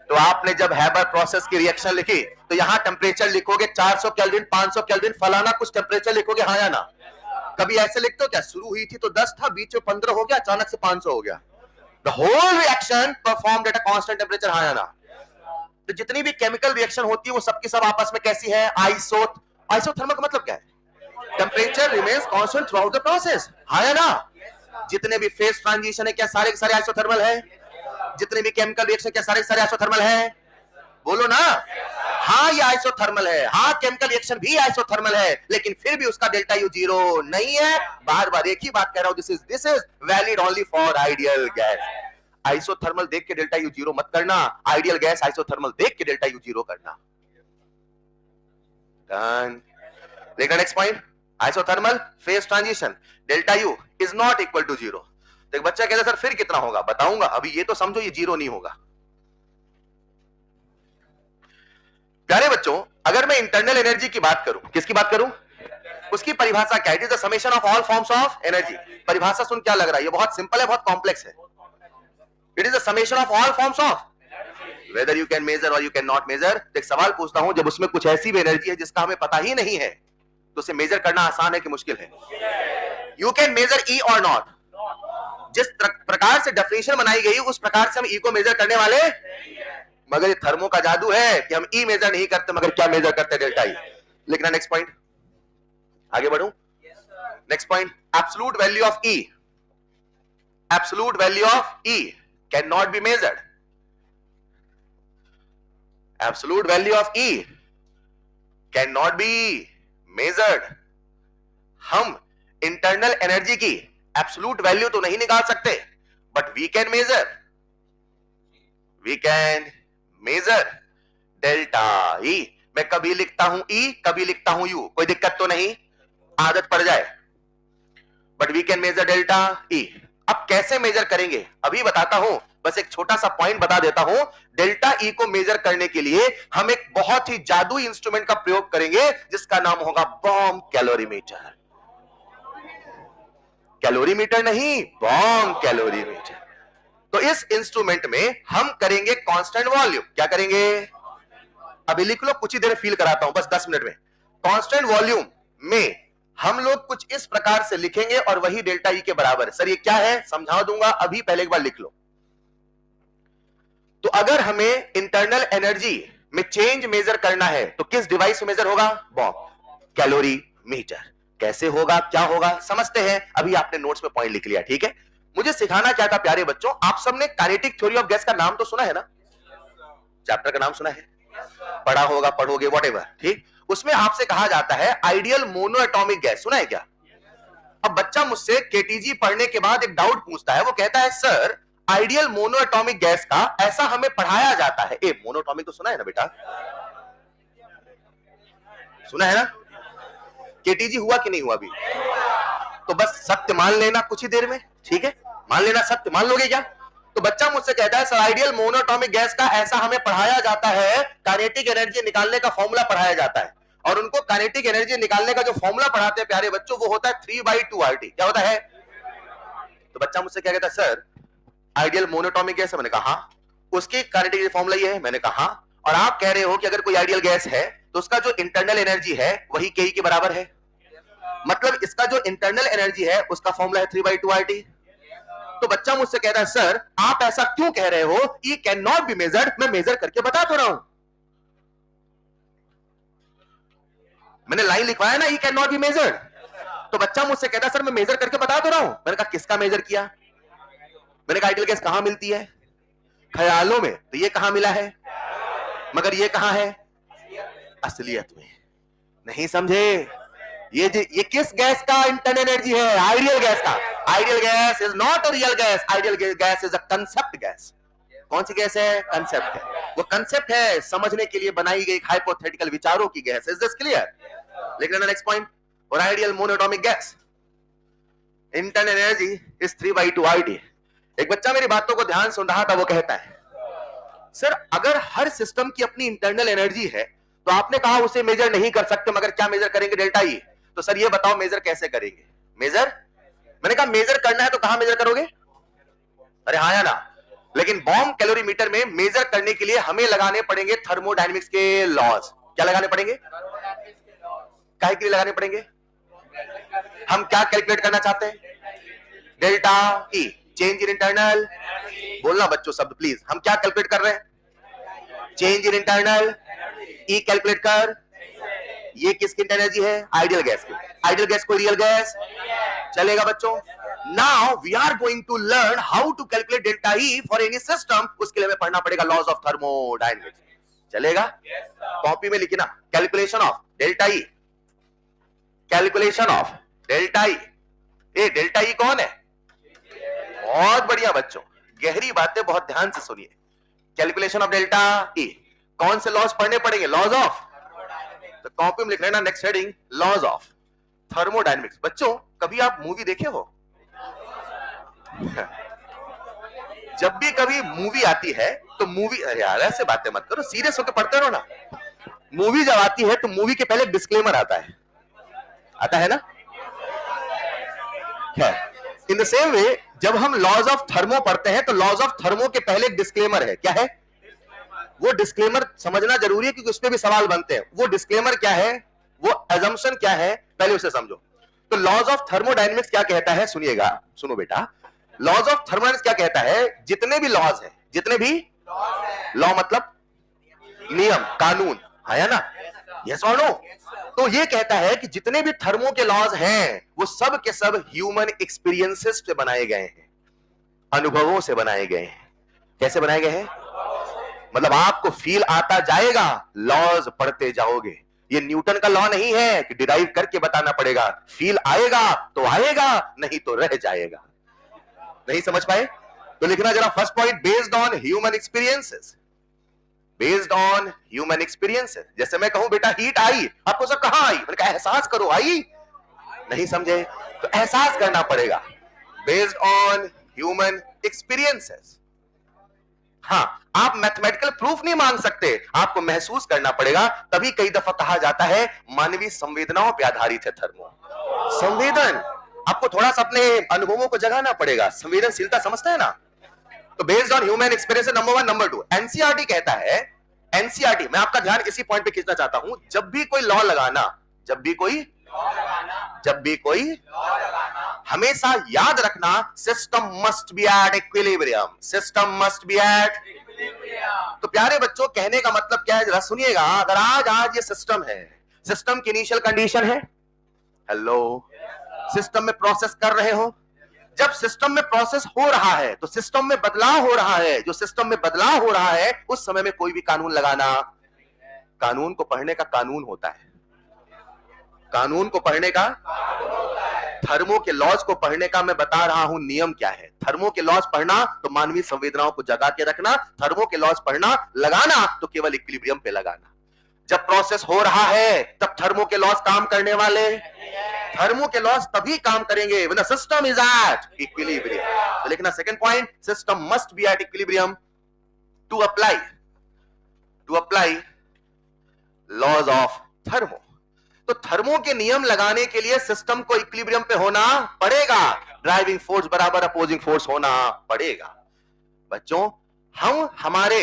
तो आपने जब हैबर प्रोसेस की रिएक्शन लिखी तो यहां टेंपरेचर लिखोगे 400 केल्विन, 500 केल्विन, फलाना कुछ टेंपरेचर लिखोगे, हाँ या ना? कभी ऐसे लिखते हो क्या? शुरू हुई थी तो 10 था, बीच में 15 हो गया, अचानक से 500 हो गया। The whole reaction performed at a constant temperature, हाँ या ना? तो जितनी भी केमिकल रिएक्शन होती है वो सबकी सब आपस में कैसी है? आइसोथर्मल का मतलब क्या है? Temperature remains constant through out the process, हाँ या ना? जितने भी फेज ट्रांजिशन है क्या सारे के सारे आइसोथर्मल है? जितने भी केमिकल रिएक्शन क्या सारे के सारे आइसोथर्मल है? बोलो ना, हाँ ये आइसोथर्मल है, हाँ केमिकल रिएक्शन भी आइसोथर्मल है, लेकिन फिर भी उसका डेल्टा यू जीरो नहीं है। बार बार एक ही बात कह रहा हूं, this is valid only for ideal gas. Isothermal देख के डेल्टा यू जीरो मत करना, आइडियल गैस आइसोथर्मल देख के डेल्टा यू जीरो करना। डन। देखना next point, isothermal phase transition, delta U is not equal to zero. तो एक बच्चा कहता सर फिर कितना होगा? बताऊंगा, अभी ये तो समझो ये जीरो नहीं होगा। प्यारे बच्चों, अगर मैं इंटरनल एनर्जी की बात करूं, किसकी बात करूं? उसकी परिभाषा क्या है? It is the summation of all forms of energy. परिभाषा सुन क्या लग रहा है? ये बहुत सिंपल है, बहुत कॉम्प्लेक्स है। It is the summation of all forms of whether you can measure और यू कैन नॉट मेजर। एक सवाल पूछता हूं, जब उसमें कुछ ऐसी भी एनर्जी है जिसका हमें पता ही नहीं है, तो उसे मेजर करना आसान है कि मुश्किल है? यू कैन मेजर ई और नॉट। जिस प्रकार से डेफिनेशन बनाई गई उस प्रकार से हम ई को मेजर करने वाले, मगर ये थर्मो का जादू है कि हम ई मेजर नहीं करते, मगर क्या मेजर करते? Delta E. लिखना नेक्स्ट पॉइंट, आगे बढ़ूं। Next point, absolute value of E, absolute value of E can not be measured. Absolute value of E can not be measured. हम इंटरनल एनर्जी की एब्सोल्यूट वैल्यू तो नहीं निकाल सकते, but we can measure, we can measure delta E. मैं कभी लिखता हूं ई, कभी लिखता हूं यू, कोई दिक्कत तो नहीं, आदत पड़ जाए, but we can measure delta E. अब कैसे मेजर करेंगे अभी बताता हूं, बस एक छोटा सा पॉइंट बता देता हूं। डेल्टा ई को मेजर करने के लिए हम एक बहुत ही जादुई इंस्ट्रूमेंट का प्रयोग करेंगे जिसका नाम होगा बॉम्ब कैलोरीमीटर। कैलोरीमीटर नहीं, बॉम्ब कैलोरीमीटर। तो इस इंस्ट्रूमेंट में हम करेंगे कांस्टेंट वॉल्यूम। क्या करेंगे? अभी लिख लो, कुछ ही देर फील कराता हूं, बस 10 मिनट में। कांस्टेंट वॉल्यूम में हम लोग कुछ इस प्रकार से लिखेंगे और वही डेल्टा ई के बराबर है। सर ये क्या है? समझा दूंगा, अभी पहले एक बार लिख लो। तो अगर हमें इंटरनल एनर्जी में चेंज मेजर करना है तो किस डिवाइस से मेजर होगा? Bomb calorimeter. कैसे होगा, क्या होगा, समझते हैं। अभी आपने नोट्स में पॉइंट लिख लिया, ठीक है। मुझे सिखाना क्या था प्यारे बच्चों, आप सबने काइनेटिक थ्योरी ऑफ गैस का नाम तो सुना है ना? चैप्टर का नाम सुना है, पढ़ा होगा, पढ़ोगे, व्हाटएवर, ठीक। उसमें आपसे कहा जाता है आइडियल मोनो एटॉमिक गैस, सुना है क्या? अब बच्चा मुझसे केटीजी पढ़ने के बाद एक डाउट पूछता है, वो कहता है sir ideal mono atomic gas का ऐसा हमें पढ़ाया जाता है। ए मोनो एटॉमिक तो सुना है ना बेटा? सुना है ना? केटीजी हुआ कि नहीं हुआ अभी? तो बस सत्य मान लेना कुछ ही देर में, ठीक है, मान लेना सत्य, मान लोगे क्या? तो बच्चा मुझसे कहता है सर आइडियल मोनोटॉमिक गैस का ऐसा हमें पढ़ाया जाता है, काइनेटिक एनर्जी निकालने का फॉर्मूला पढ़ाया जाता है, और उनको काइनेटिक एनर्जी निकालने का जो फॉर्मूला पढ़ाते हैं प्यारे बच्चों वो होता है 3/2RT। क्या होता है? तो बच्चा मुझसे क्या कहता है सर आइडियल मोनोटॉमिक गैस है, मैंने कहा उसकी काइनेटिक फॉर्मूला ये है, मैंने कहा, और आप कह रहे हो कि अगर कोई आइडियल गैस है तो उसका जो इंटरनल एनर्जी है वही के के बराबर है, मतलब इसका जो इंटरनल एनर्जी है उसका फॉर्मूला है 3/2RT। तो बच्चा मुझसे कह रहा है सर आप ऐसा क्यों कह रहे हो, ई कैन नॉट बी मेजर्ड, मैं मेजर करके बता तो रहा हूं, मैंने लाइन लिखवाया ना ई कैन नॉट बी मेजर्ड। तो बच्चा मुझसे कहता है सर मैं मेजर करके बता तो रहा हूं, मैंने कहा किसका मेजर किया? मैंने कहा आइडियल गैस कहां मिलती है? ख्यालों में, तो ये कहां मिला है? मगर ये कहां है? असलियत में। नहीं समझे? ये किस गैस का इंटरनल एनर्जी है? आइडियल गैस का। Ideal gas is not a real gas, ideal gas is a concept gas. कौन सी गैस है? कंसेप्ट है। वो कंसेप्ट है समझने के लिए बनाई गई हाइपोथेटिकल विचारों की गैस। Is this clear? लिख लेना नेक्स्ट पॉइंट। और ideal monoatomic gas internal energy is 3/2RT। एक बच्चा मेरी बातों को ध्यान सुन रहा था, वो कहता है सर अगर हर सिस्टम की अपनी इंटरनल एनर्जी है तो आपने कहा उसे मेजर नहीं कर सकते, मगर क्या मेजर करेंगे? Delta E. तो सर ये बताओ मेजर कैसे करेंगे? मेजर, मैंने कहा मेजर करना है तो कहां मेजर करोगे? अरे हाँ या ना? लेकिन बॉम्ब कैलोरीमीटर में मेजर करने के लिए हमें लगाने पड़ेंगे थर्मोडायनेमिक्स के लॉज। क्या लगाने पड़ेंगे? काहे के लिए लगाने पड़ेंगे? हम क्या कैलकुलेट करना चाहते हैं? Delta E, change in internal. बोलना बच्चों शब्द प्लीज। हम क्या कैलकुलेट कर रहे हैं? Change in internal. E calculate कर। ये किसकी एनर्जी है? आइडियल गैस की। आइडियल गैस कोई रियल गैस? चलेगा बच्चों? Now we are going to learn how to calculate delta E for any system. उसके लिए हमें पढ़ना पड़ेगा लॉज ऑफ थर्मोडायनेमिक्स। चलेगा? कॉपी में लिखना calculation of delta E, calculation of delta E. ए डेल्टा ई कौन है? बहुत बढ़िया बच्चों, गहरी बातें बहुत ध्यान से सुनिए। कैलकुलेशन ऑफ डेल्टा ई, कौन से लॉज पढ़ने पड़ेंगे? लॉज ऑफ, तो कॉपी में लिख लेना next heading laws of thermodynamics. बच्चों कभी आप मूवी देखे हो? जब भी कभी मूवी आती है तो मूवी, यार ऐसे बातें मत करो, सीरियस होकर पढ़ते रहो ना। मूवी जब आती है तो मूवी के पहले डिस्क्लेमर आता है ना? इन द सेम वे जब हम लॉज ऑफ थर्मो पढ़ते हैं तो लॉज ऑफ थर्मो के पहले एक डिस्क्लेमर है। क्या है वो डिस्क्लेमर? समझना जरूरी है क्योंकि उस पर भी सवाल बनते हैं। वो डिस्क्लेमर क्या है, वो अजम्पशन क्या है, पहले उसे समझो। तो लॉज ऑफ थर्मोडायनेमिक्स क्या कहता है? सुनिएगा, सुनो बेटा। लॉज ऑफ थर्मोडायनेमिक्स क्या कहता है? जितने भी लॉज हैं, जितने भी लॉ मतलब नियम, कानून, है या ना? यस और नो? तो ये कहता है कि जितने भी थर्मो के लॉज हैं वो सब के सब ह्यूमन एक्सपीरियंसेस से बनाए गए हैं, अनुभवों से बनाए गए हैं। कैसे बनाए गए हैं? मतलब आपको फील आता जाएगा, लॉज पढ़ते जाओगे। ये न्यूटन का लॉ नहीं है कि डिराइव करके बताना पड़ेगा। फील आएगा तो आएगा, नहीं तो रह जाएगा। नहीं समझ पाए तो लिखना जरा first point, based on human experiences. Based on human experiences. जैसे मैं कहूं बेटा हीट आई, आपको सब कहां आई? मैंने कहा एहसास करो। आई? नहीं समझे तो एहसास करना पड़ेगा। Based on human experiences. हाँ, आप मैथमेटिकल प्रूफ नहीं मांग सकते, आपको महसूस करना पड़ेगा। तभी कई दफा कहा जाता है मानवीय संवेदनाओं पर आधारित है थर्मो। संवेदन, आपको थोड़ा सा अपने अनुभवों को जगाना पड़ेगा। संवेदनशीलता समझते हैं ना? तो based on human experience number 1। Number 2 NCERT कहता है, एनसीईआरटी, मैं आपका ध्यान इसी पॉइंट पे खींचना चाहता हूं। जब भी कोई लॉ लगाना, हमेशा याद रखना system must be at equilibrium. System must be at. तो प्यारे बच्चों कहने का मतलब क्या है जरा सुनिएगा। अगर आज ये सिस्टम है, सिस्टम की इनिशियल कंडीशन है हेलो, सिस्टम में प्रोसेस कर रहे हो। जब सिस्टम में प्रोसेस हो रहा है तो सिस्टम में बदलाव हो रहा है। जो सिस्टम में बदलाव हो रहा है उस समय में कोई भी कानून लगाना, कानून को पढ़ने का कानून होता है। कानून को पढ़ने का, थर्मो के लॉज को पढ़ने का मैं बता रहा हूं नियम क्या है। थर्मो के लॉज पढ़ना तो मानवीय संवेदनाओं को जगा के रखना, थर्मो के लॉज पढ़ना, लगाना तो केवल इक्विलिब्रियम पे लगाना। जब प्रोसेस हो रहा है तब थर्मो के लॉज काम करने वाले, थर्मो के लॉस तभी काम करेंगे when the system is at equilibrium. तो लिखना second point, system must be at equilibrium to apply laws of thermo. तो थर्मो के नियम लगाने के लिए सिस्टम को इक्विलिब्रियम पे होना पड़ेगा. ड्राइविंग फोर्स बराबर अपोजिंग फोर्स होना पड़ेगा. बच्चों, हम हमारे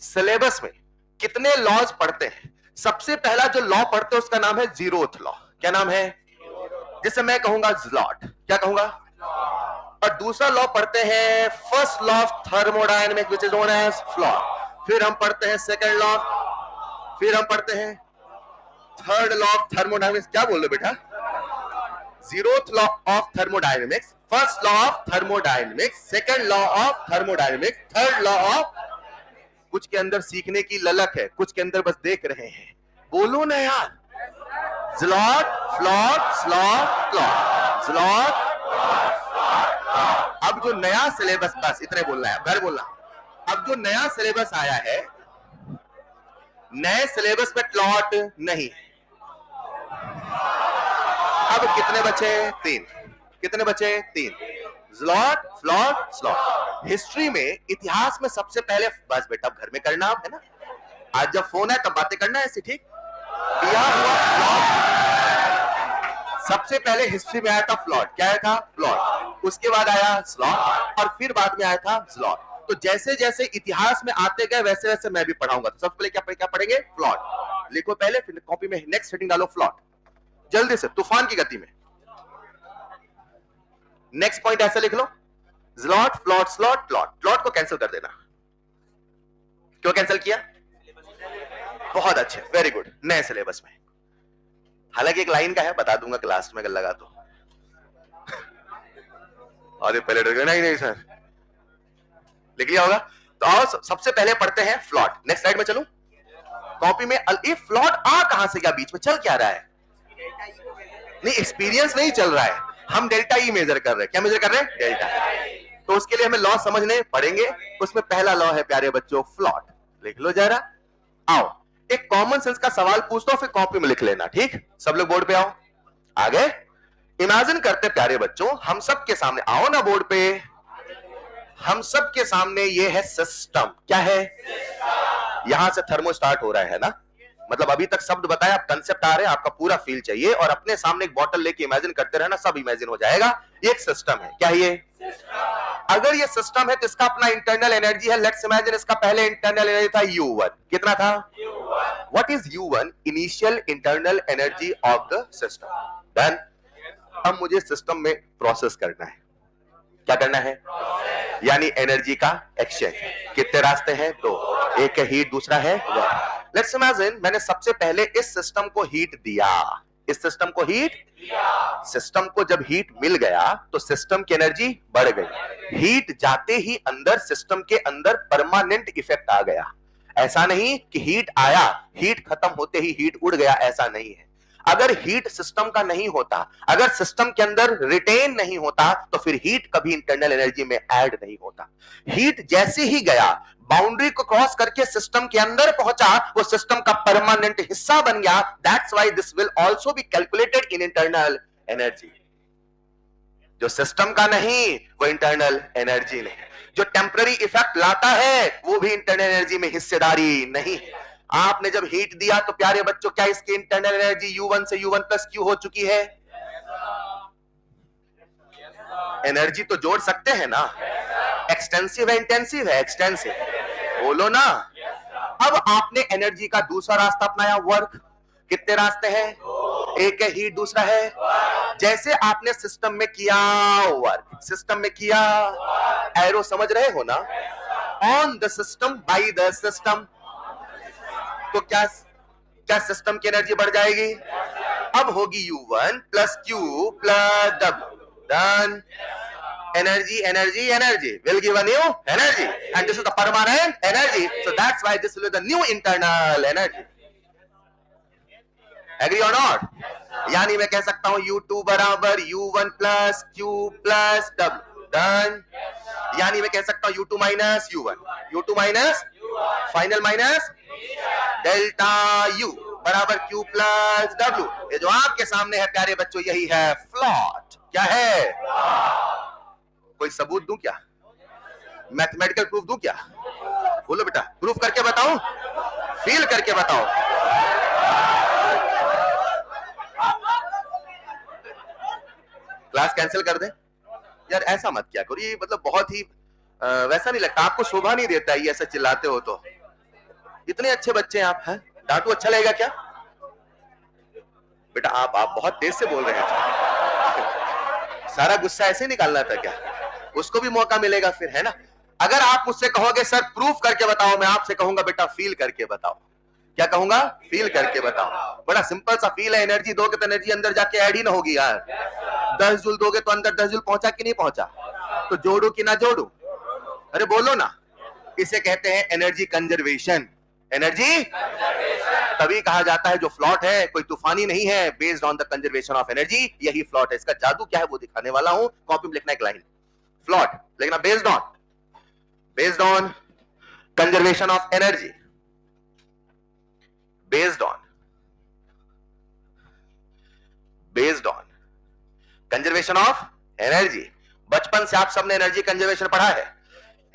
सिलेबस में कितने लॉज पढ़ते हैं? सबसे पहला जो लॉ पढ़ते हैं उसका नाम है जीरोथ लॉ. क्या नाम है? जिसे मैं कहूंगा ज़्लॉट. क्या कहूंगा? और दूसरा लॉ पढ़ते हैं first law of thermodynamics which is known as FLOT. फिर हम पढ़ते हैं सेकंड लॉ, फिर हम पढ़ते हैं थर्ड लॉ ऑफ थर्मोडायनेमिक्स. क्या बोल रहे बेटा? Zeroth law of thermodynamics, first law of thermodynamics, second law of thermodynamics, third law of. कुछ के अंदर सीखने की ललक है, कुछ के अंदर बस देख रहे हैं. बोलो ना यार. ज़्लॉट, फ्लॉट, स्लॉट, क्लॉट, ज़्लॉट. अब जो नया सिलेबस, बस इतने बोलना है, घर बोलना. अब जो नया सिलेबस आया है, नए सिलेबस में क्लॉट नहीं. अब कितने बचे? 3. कितने बचे? 3. ज़्लॉट, फ्लॉट, स्लॉट. हिस्ट्री में, इतिहास में सबसे पहले, बस बेटा घर में करना आप है ना. आज जब फोन है तब बातें करना है ऐसे, ठीक? किया हुआ फ्लॉट. सबसे पहले हिस्ट्री में आया था फ्लॉट. क्या आया था? फ्लॉट. उसके बाद आया स्लॉट और फिर बाद में आया था ज़्लॉट. तो जैसे जैसे इतिहास में आते गए वैसे वैसे मैं भी पढ़ाऊंगा. तो सबसे पहले क्या पढ़ेंगे? फ्लॉट. लिखो पहले, फिर कॉपी में नेक्स्ट हेडिंग डालो फ्लॉट. जल्दी से, तूफान की गति में. नेक्स्ट पॉइंट ऐसा लिख लो, ज़्लॉट, फ्लॉट, स्लॉट, प्लॉट. प्लॉट को कैंसिल कर देना. क्यों कैंसिल किया? बहुत अच्छे, वेरी गुड. नए सिलेबस में, हालांकि एक लाइन का है, बता दूंगा क्लास में अगर लगा तो. अरे पहले डर गए. नहीं सर, लिख लिया होगा. तो आओ सबसे पहले पढ़ते हैं फ्लॉट. नेक्स्ट स्लाइड में चलूं. कॉपी में ये फ्लॉट आ कहां से गया? बीच में चल क्या रहा है? नहीं, एक्सपीरियंस नहीं चल रहा है. हम डेल्टा ई मेजर कर रहे हैं. क्या मेजर कर रहे हैं? डेल्टा. तो उसके लिए हमें लॉ समझने पड़ेंगे. उसमें पहला लॉ है प्यारे बच्चों फ्लॉट. लिख लो जरा. आओ एक कॉमन सेंस का सवाल पूछता हूं, फिर कॉपी में लिख लेना. ठीक? सब लोग बोर्ड पे आओ. आगे इमेजिन करते प्यारे बच्चों, हम सब के सामने, आओ ना बोर्ड पे. हम सब के सामने ये है सिस्टम. क्या है? यहां से थर्मो स्टार्ट हो रहा है ना. मतलब अभी तक शब्द बताया, अब कंसेप्ट आ रहे हैं, आपका पूरा फील चाहिए. और अपने सामने एक बॉटल लेके इमेजिन करते रहना, सब इमेजिन हो जाएगा. ये एक सिस्टम है. क्या है ये? अगर ये सिस्टम है तो इसका अपना इंटरनल एनर्जी है. लेट्स इमेजिन इसका पहले इंटरनल एनर्जी था U1. कितना था? What is U1? Initial internal energy of the system. Done. अब मुझे सिस्टम में प्रोसेस करना है. क्या करना है? यानी एनर्जी का एक्सचेंज. कितने रास्ते हैं? 2. एक है हीट, दूसरा है वर्क. लेट्स इमेजिन मैंने सबसे पहले इस सिस्टम को हीट दिया. इस सिस्टम को हीट दिया. सिस्टम को जब हीट मिल गया तो सिस्टम की एनर्जी बढ़ गई. हीट जाते ही अंदर सिस्टम के अंदर परमानेंट इफेक्ट आ गया. ऐसा नहीं कि हीट आया, हीट खत्म होते ही हीट उड़ गया, ऐसा नहीं है. अगर हीट सिस्टम का नहीं होता, अगर सिस्टम के अंदर रिटेन नहीं होता, तो फिर हीट कभी इंटरनल एनर्जी में ऐड नहीं होता. हीट जैसे ही गया, बाउंड्री को क्रॉस करके सिस्टम के अंदर पहुंचा, वो सिस्टम का परमानेंट हिस्सा बन गया. That's why this will also be calculated in internal energy. जो सिस्टम का नहीं वो इंटरनल एनर्जी नहीं. जो टेम्पररी इफेक्ट लाता है वो भी इंटरनल एनर्जी में हिस्सेदारी नहीं है. आपने जब हीट दिया तो प्यारे बच्चों क्या इसकी इंटरनल एनर्जी U1 से U1 प्लस Q हो चुकी है? एनर्जी तो जोड़ सकते हैं ना. एक्सटेंसिव है, इंटेंसिव है? एक्सटेंसिव. बोलो ना. अब आपने एनर्जी का दूसरा रास्ता अपनाया, वर्क. कितने रास्ते हैं? एक है हीट, दूसरा है. जैसे आपने सिस्टम में किया वर्क, सिस्टम में किया, एरो समझ रहे हो ना? On the system, by the system. तो क्या सिस्टम की एनर्जी बढ़ जाएगी? अब होगी U1 plus Q plus W. Done. Energy will give a new energy, and this is the permanent energy. So that's why this will be the new internal energy. Agree or not? यानी मैं कह सकता हूं U2 बराबर U1 plus Q plus W. Done. यानी मैं कह सकता हूं U2 minus U1, U2 minus final minus delta U. बराबर Q प्लस W। ये जो आपके सामने है प्यारे बच्चों, यही है फ्लॉट। क्या है? कोई सबूत दूं क्या? मैथमेटिकल प्रूफ दूं क्या? बोलो बेटा, प्रूफ करके बताऊं? फील करके बताओ। क्लास कैंसिल कर दें? यार ऐसा मत क्या करो, ये मतलब बहुत ही वैसा नहीं लगता, आपको शोभा नहीं देता है ये ऐसा चिल्लाते हो तो। इतने अच्छे बच्चे हैं आप, हैं? डांटू अच्छा लगेगा क्या? बेटा आप बहुत तेज से बोल रहे हैं। सारा गुस्सा ऐसे ही निकालना था क्या? उसको भी मौका मिलेगा फिर, है ना? अगर आप मुझसे कहोगे सर प्रूफ करके बताओ, मैं आपसे कहूंगा बेटा फील करके बताओ। क्या कहूंगा? फील करके बताओ। बड़ा सिंपल सा फील है। एनर्जी दोगे तो एनर्जी अंदर जाके ऐड ही ना होगी यार। 10 जूल दोगे तो अंदर 10 जूल पहुंचा कि नहीं पहुंचा? तो जोड़ू कि ना जोड़ू? अरे बोलो ना। इसे कहते हैं एनर्जी कंजर्वेशन। एनर्जी तभी कहा जाता है जो फ्लॉट है कोई तूफानी नहीं है, based on the conservation of energy, यही फ्लॉट है। इसका जादू क्या है वो दिखाने वाला हूं। कॉपी में लिखना एक लाइन, फ्लॉट लिखना, based on conservation of energy, based on conservation of energy. बचपन से आप सबने एनर्जी कंजर्वेशन पढ़ा है।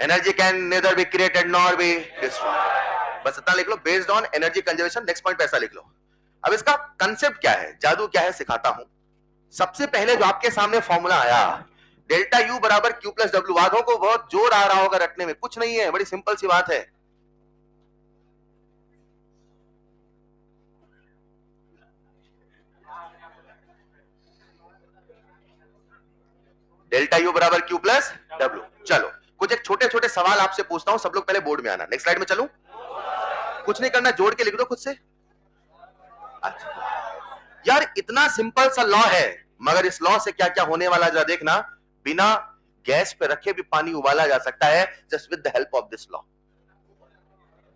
Energy can neither be created nor be destroyed. बस इतना लिख लो, based on energy conservation. Next point पैसा लिख लो। अब इसका कंसेप्ट क्या है, जादू क्या है, सिखाता हूं। सबसे पहले जो आपके सामने फॉर्मूला आया, डेल्टा यू बराबर क्यू प्लस डब्ल्यू। वादों को बहुत जोर आ रहा होगा रटने में, कुछ नहीं है, बड़ी सिंपल सी बात है। डेल्टा यू बराबर क्यू प्लस डब्ल्यू। चलो कुछ एक छोटे छोटे सवाल आपसे पूछता हूं, सब लोग पहले बोर्ड में आना। नेक्स्ट स्लाइड में चलूं? कुछ नहीं करना, जोड़ के लिख दो खुद से। अच्छा यार, इतना सिंपल सा लॉ है, मगर इस लॉ से क्या क्या होने वाला जरा देखना। बिना गैस पे रखे भी पानी उबाला जा सकता है, just with the help of this law.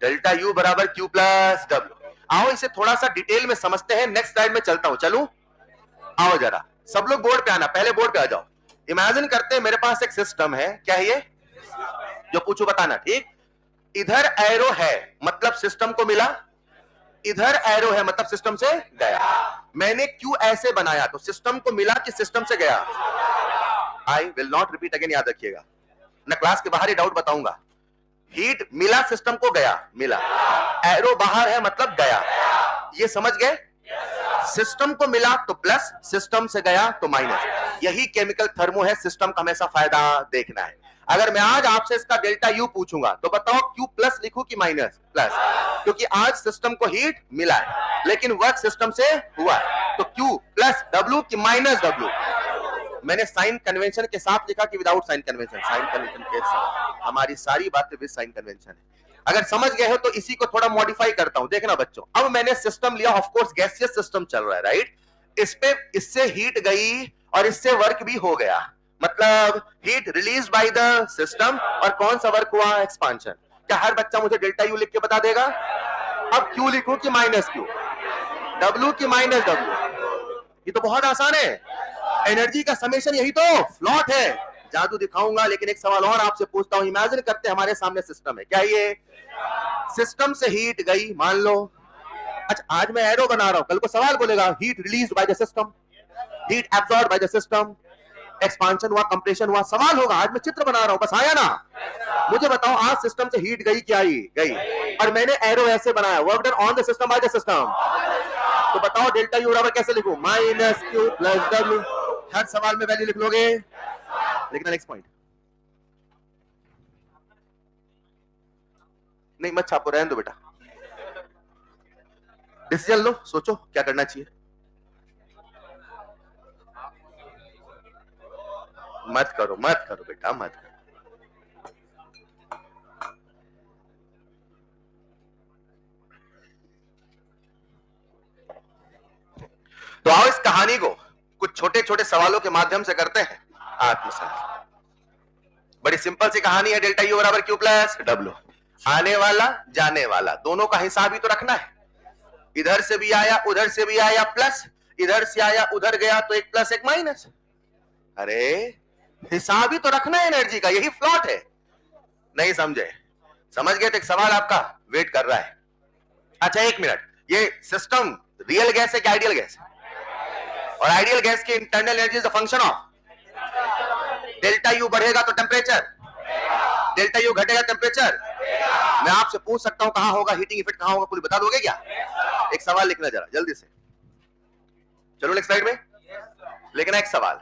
Delta U बराबर क्यू प्लस डब्ल्यू। आओ इसे थोड़ा सा डिटेल में समझते हैं। नेक्स्ट स्लाइड में चलता हूं, चलूं? आओ जरा सब लोग बोर्ड पे आना, पहले बोर्ड पे आ जाओ। इमेजिन करते हैं मेरे पास एक सिस्टम है। क्या है ये? जो पूछो बताना, ठीक? इधर एरो है मतलब सिस्टम को मिला, इधर एरो है मतलब सिस्टम से गया। मैंने क्यू ऐसे बनाया तो सिस्टम को मिला कि सिस्टम से गया? I will not repeat again, याद रखिएगा ना, क्लास के बाहर ही डाउट बताऊंगा। हीट मिला, सिस्टम को गया, मिला। एरो बाहर है मतलब गया। ये समझ गए? सिस्टम को मिला तो प्लस, सिस्टम से गया तो माइनस। यही केमिकल थर्मो है, सिस्टम का हमेशा फायदा देखना है। अगर मैं आज आपसे इसका डेल्टा यू पूछूंगा तो बताओ क्यू प्लस लिखूं कि माइनस? प्लस, क्योंकि आज सिस्टम को हीट मिला है लेकिन वर्क सिस्टम से हुआ है। तो क्यू प्लस डब्ल्यू कि माइनस डब्ल्यू? मैंने साइन कन्वेंशन के साथ लिखा कि without sign convention? Sign convention के साथ। हमारी सारी बातें विद साइन कन्वेंशन है। अगर समझ गए हो तो इसी को थोड़ा मॉडिफाई करता हूं, देखना बच्चों। अब मैंने सिस्टम लिया, ऑफ कोर्स गैसियस सिस्टम चल रहा है, राइट? इस पे इससे हीट गई और इससे वर्क भी हो गया, मतलब heat release by the system. और कौन सा वर्क हुआ? एक्सपांशन। क्या हर बच्चा मुझे डेल्टा यू लिख के बता देगा? अब क्यू लिखूं कि माइनस क्यू? डब्ल्यू कि माइनस डब्ल्यू? ये तो बहुत आसान है। एनर्जी का समेशन यही तो फ्लॉट है। जादू दिखाऊंगा, लेकिन एक सवाल और आपसे पूछता हूं। इमेजिन करते हैं हमारे सामने सिस्टम है। क्या ये? सिस्टम से हीट गई, मान लो। अच्छा आज मैं एरो बना रहा हूं, कल को सवाल बोलेगा heat release by the system, heat absorb by the system, expansion हुआ, कंप्रेशन हुआ, सवाल होगा। आज मैं चित्र बना रहा हूं, बस आया ना? मुझे बताओ आज सिस्टम से हीट गई क्या? आई गई। और मैंने एरो ऐसे बनाया, work done on the system by the system. तो बताओ डेल्टा यू बराबर कैसे लिखूं? माइनस क्यू प्लस डब्ल्यू। हर सवाल में वैल्यू लिख लोगे? लिखना नेक्स्ट पॉइंट। नहीं मत छापो, रहने दो बेटा। डिसीजन लो, सोचो क्या करना चाहिए। मत करो बेटा, मत करो। तो आओ इस कहानी को कुछ छोटे छोटे सवालों के माध्यम से करते हैं आत्मसात। बड़ी सिंपल सी कहानी है। डेल्टा यू बराबर क्यू प्लस डब्ल्यू। आने वाला जाने वाला दोनों का हिसाब ही तो रखना है। इधर से भी आया उधर से भी आया प्लस, इधर से आया उधर गया तो एक प्लस एक माइनस। अरे हिसाब ही तो रखना है एनर्जी का, यही फ्लॉट है। नहीं समझे? समझ गए तो एक सवाल आपका वेट कर रहा है। अच्छा एक मिनट, ये सिस्टम रियल गैस है क्या आइडियल गैस? और आइडियल गैस की internal energy is the function of delta U बढ़ेगा तो टेम्परेचर, डेल्टा यू घटेगा टेम्परेचर। मैं आपसे पूछ सकता हूं कहां होगा हीटिंग इफेक्ट, कहां होगा, पूरी बता दोगे क्या? एक सवाल लिखना जरा जल्दी से, चलो नेक्स्ट स्लाइड में लिखना एक सवाल।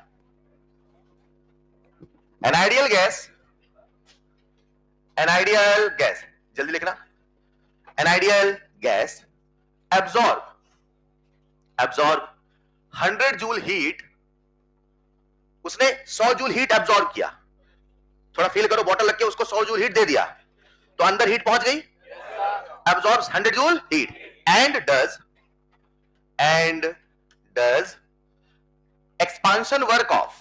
An ideal gas, an ideal gas, जल्दी लिखना। An ideal gas absorb 100 joule heat, उसने 100 जूल हीट एब्जॉर्ब किया। थोड़ा फील करो, बॉटल रख के उसको 100 जूल हीट दे दिया तो अंदर हीट पहुंच गई, absorbs 100 joule heat and does expansion work off,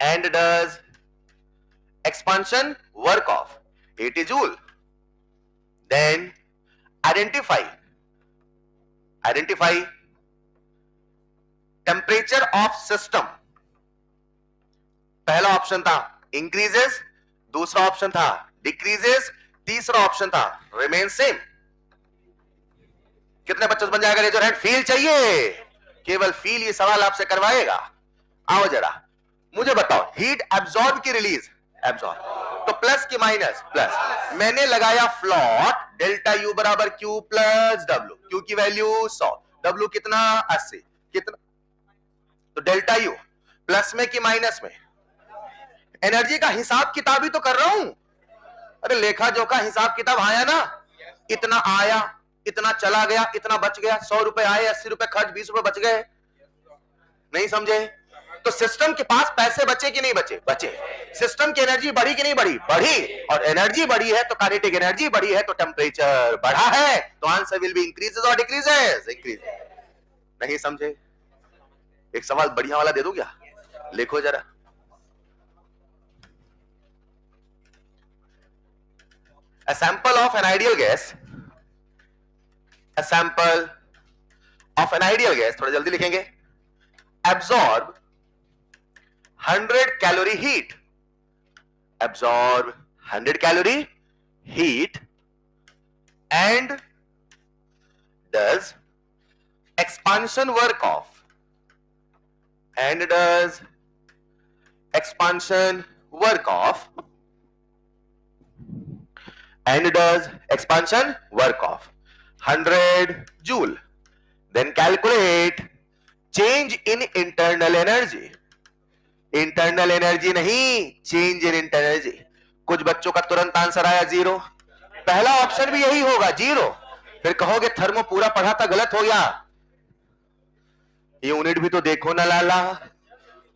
and does expansion work off 80 joule. Then identify temperature of system. पहला ऑप्शन था इंक्रीजेस, दूसरा ऑप्शन था डिक्रीजेस, तीसरा ऑप्शन था रिमेन सेम। कितने बच्चों से बन जाएगा रेजर हैंड? फील चाहिए, केवल फील ये सवाल आपसे करवाएगा। आओ जरा मुझे बताओ, हीट एब्जॉर्ब की रिलीज, एब्जॉर्ब तो प्लस की माइनस, प्लस। मैंने लगाया फ्लॉट डेल्टा यू बराबर क्यू प्लस डब्ल्यू, क्यू की वैल्यू 100, डब्ल्यू कितना 80, कितना तो डेल्टा यू प्लस में कि माइनस में? एनर्जी का हिसाब किताब ही तो कर रहा हूं। अरे लेखा जोखा हिसाब किताब आया ना, इतना आया, इतना चला गया, इतना बच गया, 100 रुपए आए, 80 रुपए खर्च, 20 रुपए बच गए, नहीं समझे? तो सिस्टम के पास पैसे बचे कि नहीं बचे? बचे। सिस्टम की एनर्जी बढ़ी कि नहीं बढ़ी? बढ़ी। और एनर्जी बढ़ी है तो काइनेटिक एनर्जी बढ़ी है तो टेम्परेचर बढ़ा है, तो आंसर विल बी इंक्रीजेस और डिक्रीजेस? इंक्रीज। नहीं समझे? एक सवाल बढ़िया वाला दे दूं क्या? लिखो जरा। A sample of an ideal gas, a sample of an ideal gas, थोड़ा जल्दी लिखेंगे, absorb 100 calorie heat, absorb 100 calorie heat and does expansion work of, and does expansion work of, and does expansion work of 100 joule. Then calculate change in internal energy. Internal energy नहीं, change in internal energy. कुछ बच्चों का तुरंत answer आया 0, पहला option भी यही होगा 0। फिर कहोगे थर्मो पूरा पढ़ा था गलत हो गया, यूनिट भी तो देखो ना लाला।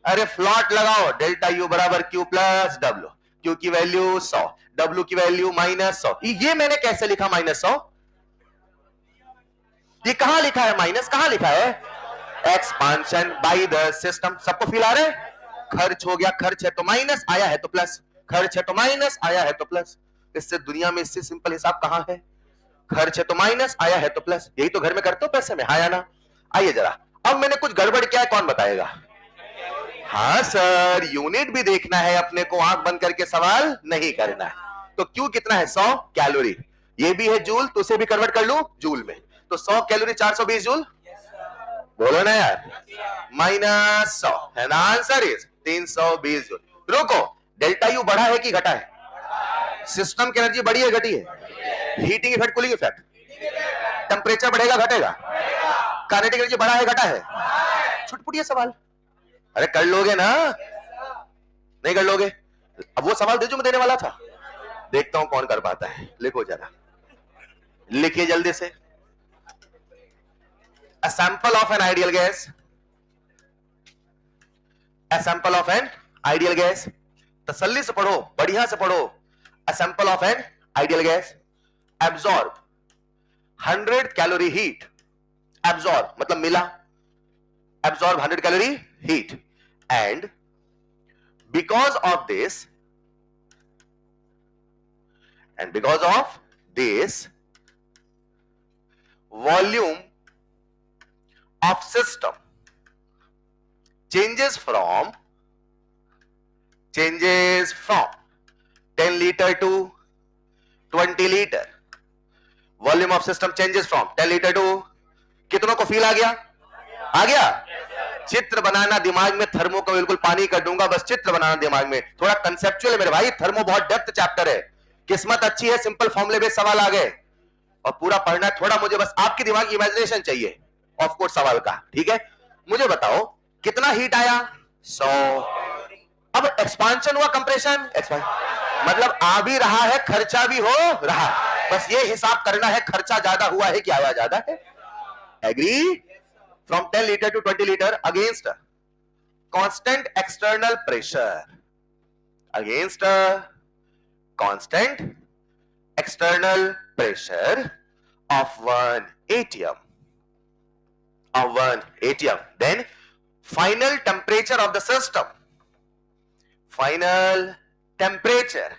अरे फ्लॉट लगाओ, डेल्टा यू बराबर क्यू प्लस डब्ल्यू, क्यू की वैल्यू 100, डब्ल्यू की वैल्यू -100। ये मैंने कैसे लिखा -100? ये कहां लिखा है माइनस, कहां लिखा है? Expansion bye the system. सबको फील आ रहा है? खर्च हो गया, खर्च है तो माइनस, आया है तो प्लस, खर्च है तो माइनस, आया है तो प्लस। इससे दुनिया में इससे सिंपल हिसाब कहां है? खर्च है तो माइनस, आया है तो प्लस। यही तो घर में करते हो पैसे में, आया ना? आइए जरा, अब मैंने कुछ गड़बड़ किया है, कौन बताएगा? हाँ सर, यूनिट भी देखना है अपने को, आंख बंद करके सवाल नहीं करना है। तो क्यू कितना है? 100 कैलोरी। ये भी है जूल, तो उसे भी कन्वर्ट कर लूं जूल में, तो 100 कैलोरी 420 जूल। बोलो ना यार, -100 है ना? Answer is 320 joule. रुको, डेल्टा यू बढ़ा है कि घटा है? सिस्टम की एनर्जी बढ़ी है घटी है? Heating effect, cooling effect, temperature बढ़ेगा घटेगा? काइनेटिक एनर्जी बढ़ा है घटा है? छुटपुटिया सवाल, अरे कर लोगे ना? नहीं कर लोगे? अब वो सवाल दे जो मैं देने वाला था, देखता हूं कौन कर पाता है। लिखो जरा, लिखिए जल्दी से। A sample of an ideal gas, a sample of an ideal gas, तसल्ली से पढ़ो, बढ़िया से पढ़ो। A sample of an ideal gas absorb 100 calorie heat, absorb मतलब मिला, absorb 100 calorie heat, and because of this, volume of system changes from 10 liter to 20 liter, volume of system changes from 10 litre to, कितनों को feel आ गया? आ गया? चित्र बनाना दिमाग में, thermo को बिल्कुल पानी कर दूंगा, बस चित्र बनाना दिमाग में, थोड़ा कंसेप्चुअल है मेरे भाई। थर्मो बहुत डेप्थ चैप्टर है, किस्मत अच्छी है सिंपल फॉर्मूले बेस्ड सवाल आ गए और पूरा पढ़ना है। थोड़ा मुझे बस आपके दिमाग की इमेजिनेशन चाहिए ऑफ कोर्स सवाल का, ठीक है? मुझे बताओ कितना हीट आया? 100। अब एक्सपांशन हुआ कंप्रेशन? मतलब आ भी रहा है, खर्चा भी हो रहा है, बस ये हिसाब करना है खर्चा ज्यादा हुआ है कि आया ज्यादा है। Agree? From 10 litre to 20 litre against constant external pressure, against constant external pressure of 1 atm, then final temperature of the system, final temperature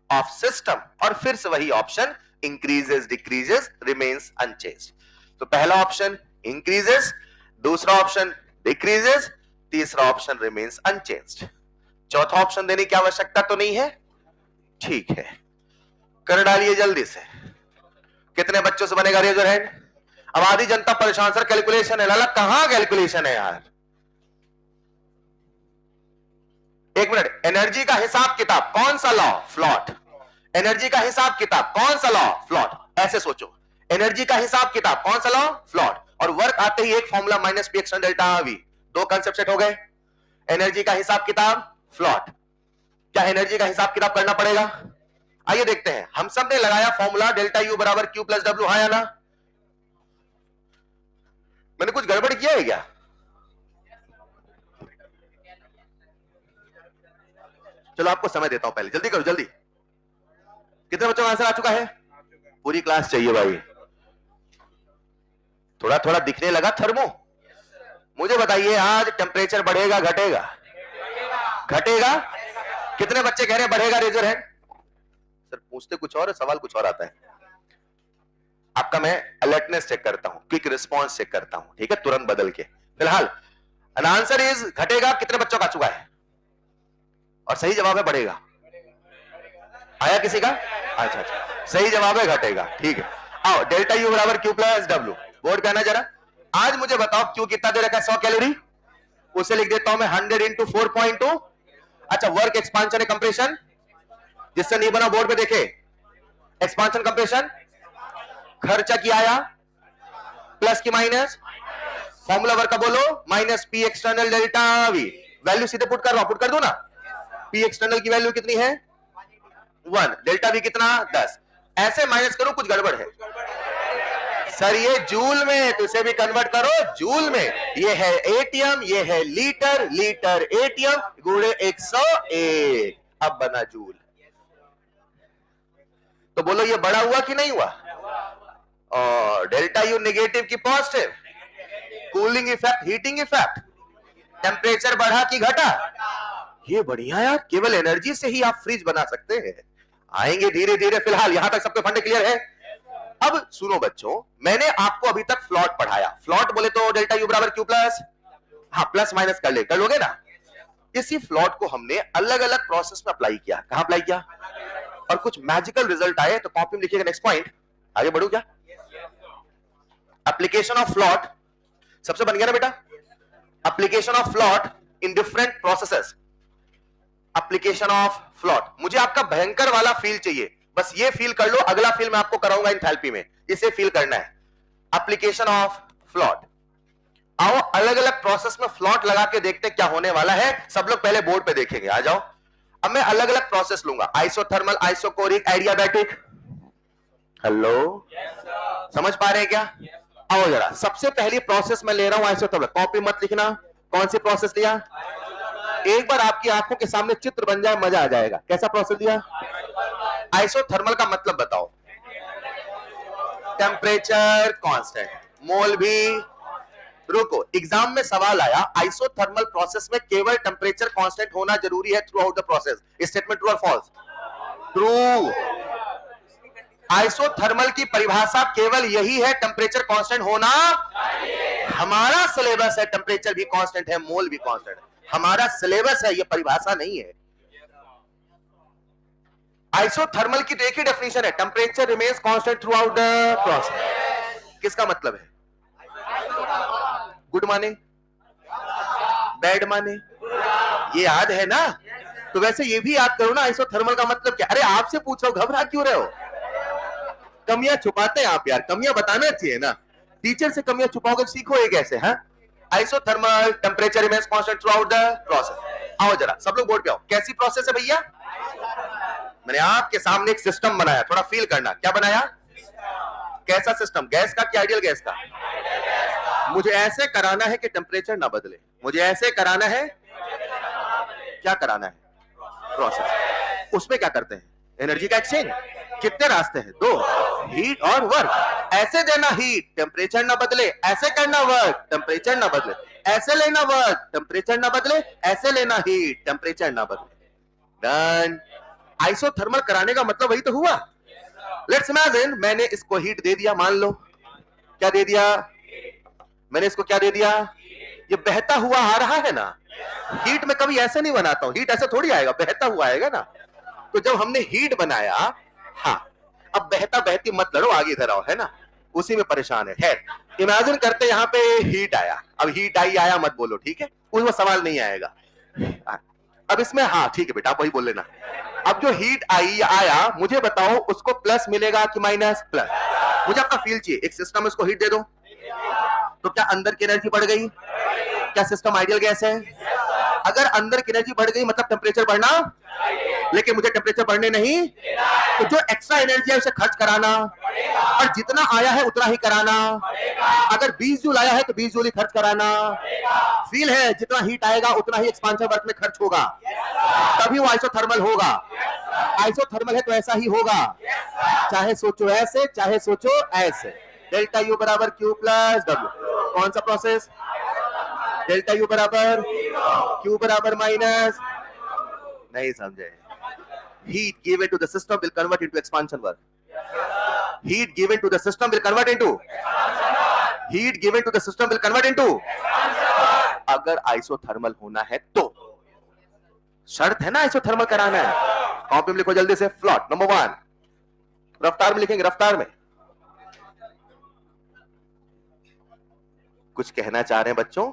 of system, और फिर से वही option increases decreases remains unchanged। तो पहला ऑप्शन increases, दूसरा option decreases, तीसरा option remains unchanged। चौथा option देने की आवश्यकता तो नहीं है? ठीक है, कर डालिए जल्दी से। कितने बच्चों से बनेगा रेजर हैंड? अब आधी जनता परेशान, सर कैलकुलेशन है। लाला कहां कैलकुलेशन है यार? एक मिनट, एनर्जी का हिसाब किताब कौन सा लॉ? फ्लॉट। एनर्जी का हिसाब किताब कौन सा लॉ? फ्लॉट। ऐसे सोचो, एनर्जी का हिसाब किताब कौन सा लॉ? फ्लॉट। और वर्क आते ही एक formula minus P external delta we, दो कंसेप्ट सेट हो गए। एनर्जी का हिसाब किताब फ्लॉट, क्या एनर्जी का हिसाब किताब करना पड़ेगा? आइए देखते हैं। हम सब ने लगाया फॉर्मूला डेल्टा यू बराबर क्यू प्लस डब्ल्यू, हाँ या ना? मैंने कुछ गड़बड़ किया है क्या? चलो आपको समय देता हूं, पहले जल्दी करो जल्दी। कितने बच्चों का आंसर आ चुका है? पूरी क्लास चाहिए भाई। थोड़ा थोड़ा दिखने लगा थर्मो। मुझे बताइए आज टेम्परेचर बढ़ेगा घटेगा? घटेगा। कितने बच्चे कह रहे हैं बढ़ेगा? Raise your hand. सर पूछते कुछ और है, सवाल कुछ और आता है। आपका मैं अलर्टनेस चेक करता हूं, क्विक रिस्पांस चेक करता हूं, ठीक है, तुरंत बदल के। फिलहाल आंसर इज घटेगा। कितने बच्चों का चुका है? और सही जवाब है बढ़ेगा। आया किसी का? अच्छा अच्छा, सही जवाब है घटेगा, ठीक है। आओ, डेल्टा यू बराबर क्यू प्लस डब्ल्यू, बोर्ड पे आना जरा। आज मुझे बताओ क्यू कितना दे रखा है? 100 कैलोरी। उसे लिख देता हूं मैं 100 इंटू 4.2। अच्छा, वर्क एक्सपांशन है कंप्रेशन, जिससे नहीं बना बोर्ड पे देखे। एक्सपांशन कंप्रेशन, खर्चा किया आया प्लस की माइनस, फॉर्मूला वर्क का बोलो minus P external delta we. Value सीधे पुट कर रहा हूं, पुट कर दो ना। पी एक्सटर्नल की वैल्यू कितनी है? 1। डेल्टा वी कितना? 10। ऐसे माइनस करो, कुछ गड़बड़ है सर। ये जूल में, तो इसे भी कन्वर्ट करो जूल में। ये है एटीएम, ये है लीटर, लीटर एटीएम गुणे 101, अब बना जूल। तो बोलो ये बड़ा हुआ कि नहीं हुआ? और डेल्टा यू नेगेटिव की positive, cooling effect, heating effect, temperature बढ़ा कि घटा? ये बढ़िया यार, केवल एनर्जी से ही आप फ्रिज बना सकते हैं। आएंगे धीरे धीरे, फिलहाल यहां तक सबके फंडे क्लियर है। अब सुनो बच्चों, मैंने आपको अभी तक फ्लॉट पढ़ाया। फ्लॉट बोले तो डेल्टा यू बराबर क्यू प्लस, हाँ प्लस माइनस कर लोगे ना। इसी फ्लॉट को हमने अलग अलग प्रोसेस में अप्लाई किया। कहां अप्लाई किया? और कुछ मैजिकल रिजल्ट आए, तो कॉपी में लिखिएगा नेक्स्ट पॉइंट। आगे बढ़ू क्या? एप्लीकेशन ऑफ फ्लॉट सबसे बन गया ना बेटा। Application of FLOT in different processes. Application of FLOT, मुझे आपका भयंकर वाला फील चाहिए, बस ये फील कर लो। अगला फील मैं आपको कराऊंगा एंथैल्पी में, इसे फील करना है। Application of FLOT. आओ अलग अलग प्रोसेस में फ्लॉट लगा के देखते क्या होने वाला है। सब लोग पहले बोर्ड पे देखेंगे, आ जाओ। अब मैं अलग अलग प्रोसेस लूंगा, आइसोथर्मल, आइसोकोरिक, एडियाबैटिक। हेलो, समझ पा रहे हैं क्या? आओ जरा, सबसे पहली प्रोसेस मैं ले रहा हूं आइसोथर्मल। कॉपी मत लिखना, कौन सी प्रोसेस लिया? एक बार आपकी आंखों के सामने चित्र बन जाए, मजा आ जाएगा। कैसा प्रोसेस लिया? आइसोथर्मल का मतलब बताओ? टेम्परेचर कांस्टेंट, मोल भी। रुको, एग्जाम में सवाल आया आइसोथर्मल प्रोसेस में केवल टेम्परेचर कांस्टेंट होना जरूरी है through out the process. Statement true और फॉल्स? ट्रू। आइसोथर्मल की परिभाषा केवल यही है, टेम्परेचर कांस्टेंट होना। हमारा सिलेबस है टेम्परेचर भी कांस्टेंट है, मोल भी कांस्टेंट है। हमारा सिलेबस है, यह परिभाषा नहीं है। आइसोथर्मल की तो एक ही डेफिनेशन है, temperature remains constant through out the process. किसका मतलब है? गुड माने, बैड माने, ये याद है ना? तो वैसे ये भी याद करो ना, आइसोथर्मल का मतलब क्या? अरे आपसे पूछ रहा हूं, घबरा क्यों रहे हो? कमियां छुपाते हैं आप यार, कमियां बताना चाहिए ना। टीचर से कमियां छुपाओगे सीखो ये कैसे? है isothermal temperature remains constant through out the process. आओ जरा सब लोग बोर्ड पे आओ। कैसी प्रोसेस है भैया? मैंने आपके सामने एक सिस्टम बनाया, थोड़ा फील करना। क्या बनाया? कैसा सिस्टम? गैस का कि आइडियल गैस का? मुझे ऐसे कराना है कि टेम्परेचर ना बदले, मुझे ऐसे कराना है। क्या कराना है? प्रोसेस। उसमें क्या करते हैं? एनर्जी का एक्सचेंज। कितने रास्ते हैं? दो, हीट और वर्क। ऐसे देना हीट, टेम्परेचर ना बदले, ऐसे करना वर्क, टेम्परेचर ना बदले, ऐसे लेना वर्क, टेम्परेचर ना बदले, ऐसे लेना हीट, टेम्परेचर ना बदले। डन। आइसोथर्मल कराने का मतलब वही तो हुआ। लेट्स इमेजिन मैंने इसको हीट दे दिया, मान लो। क्या दे दिया? मैंने इसको क्या दे दिया? ये बहता हुआ आ रहा है ना। हीट में कभी ऐसे नहीं बनाता हूं, हीट ऐसे थोड़ी आएगा, बहता हुआ आएगा ना। तो जब हमने हीट बनाया, हाँ, अब बहता बहती मत लड़ो, आगे इधर आओ, है ना, उसी में परेशान है। खैर, इमेजिन करते यहां पे हीट आया। अब हीट आई आया मत बोलो, ठीक है, उसमें सवाल नहीं आएगा। अब इसमें हाँ ठीक है बेटा, आप वही बोल लेना। अब जो हीट आई आया, मुझे बताओ उसको प्लस मिलेगा कि माइनस? प्लस। मुझे आपका फील चाहिए। एक सिस्टम उसको हीट दे दो तो क्या अंदर की एनर्जी बढ़ गई? क्या सिस्टम आइडियल गैस है? अगर अंदर की एनर्जी बढ़ गई मतलब टेम्परेचर बढ़ना, लेकिन मुझे टेम्परेचर बढ़ने नहीं, तो जो एक्स्ट्रा एनर्जी है उसे खर्च कराना, और जितना आया है उतना ही कराना। अगर 20 जूल आया है तो 20 जूल ही खर्च कराना। फील है? जितना हीट आएगा उतना ही एक्सपांशन वर्क में खर्च होगा, तभी वो आइसोथर्मल होगा। आइसोथर्मल है तो ऐसा ही होगा, चाहे सोचो ऐसे चाहे सोचो ऐसे। डेल्टा यू बराबर क्यू प्लस डब्ल्यू। कौन सा प्रोसेस? डेल्टा यू बराबर क्यू बराबर माइनस, नहीं समझे? Heat given to the system will convert into expansion work. Heat given to the system will convert into. Heat given to the system will convert into. अगर isothermal होना है तो शर्त है ना, आइसोथर्मल कराना है। कॉपी में लिखो जल्दी से। फ्लॉट नंबर 1, रफ्तार में लिखेंगे, रफ्तार में। कुछ कहना चाह रहे हैं बच्चों?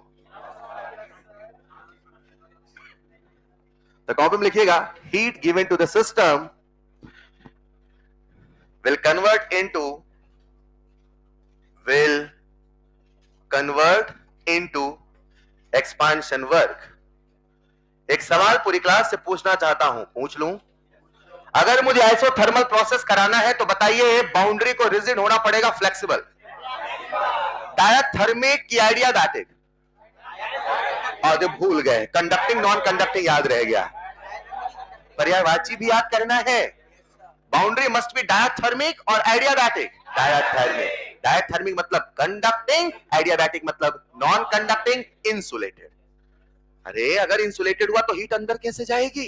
तो कॉपी में लिखिएगा, heat given to the system will convert into expansion work। एक सवाल पूरी क्लास से पूछना चाहता हूं, पूछ लूं? अगर मुझे आइसोथर्मल प्रोसेस कराना है तो बताइए, बाउंड्री को रिजिड होना पड़ेगा फ्लेक्सिबल, डायथर्मिक की एडियाबैटिक? और जो भूल गए, कंडक्टिंग नॉन कंडक्टिंग याद रह गया। पर्यायवाची भी याद करना है। बाउंड्री मस्ट बी डायथर्मिक और एडियाबैटिक। डायथर्मिक, डायथर्मिक मतलब कंडक्टिंग, एडियाबैटिक मतलब नॉन कंडक्टिंग, इंसुलेटेड। अरे अगर इंसुलेटेड हुआ तो हीट अंदर कैसे जाएगी?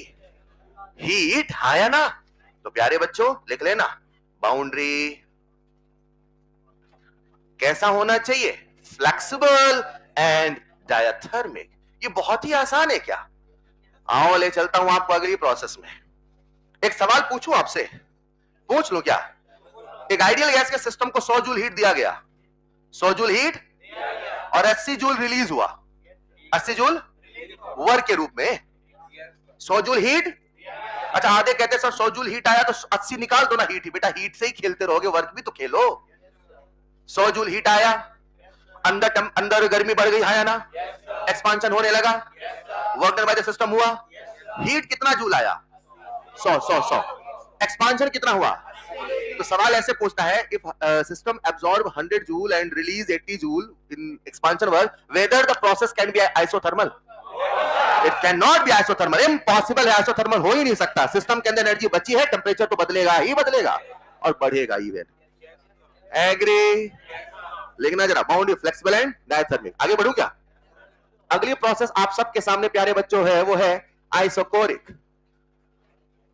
हीट आया ना। तो प्यारे बच्चों लिख लेना, बाउंड्री कैसा होना चाहिए? Flexible and diathermic. ये बहुत ही आसान है क्या? आओ ले चलता हूं आपको अगली प्रोसेस में। एक सवाल पूछूं आपसे, पूछ लूं क्या? एक आइडियल गैस के सिस्टम को 100 जूल हीट दिया गया, 100 जूल हीट और 80 जूल रिलीज हुआ, 80 जूल वर्क के रूप में, 100 जूल हीट। अच्छा आधे कहते सर 100 जूल हीट आया तो 80 निकाल दो ना हीट ही। बेटा हीट से ही खेलते रहोगे, वर्क भी तो खेलो। 100 जूल हीट आया, अंदर गर्मी बढ़ गई, आया ना, एक्सपांशन होने लगा, work done by the system हुआ। हीट कितना जूल आया? 100। एक्सपांशन कितना हुआ? तो सवाल ऐसे पूछता है, if system absorb 100 joule and release 80 joule in expansion work, whether the process can be isothermal? It can not B isothermal, impossible है, आइसोथर्मल हो ही नहीं सकता। सिस्टम के अंदर एनर्जी बची है, टेम्परेचर तो बदलेगा ही बदलेगा और बढ़ेगा इवन। एग्री? लिखना जरा, बाउंड्री फ्लेक्सिबल एंड डायथर्मिक। आगे बढ़ूं क्या? अगली प्रोसेस आप सबके सामने प्यारे बच्चों है, वो है आइसोकोरिक।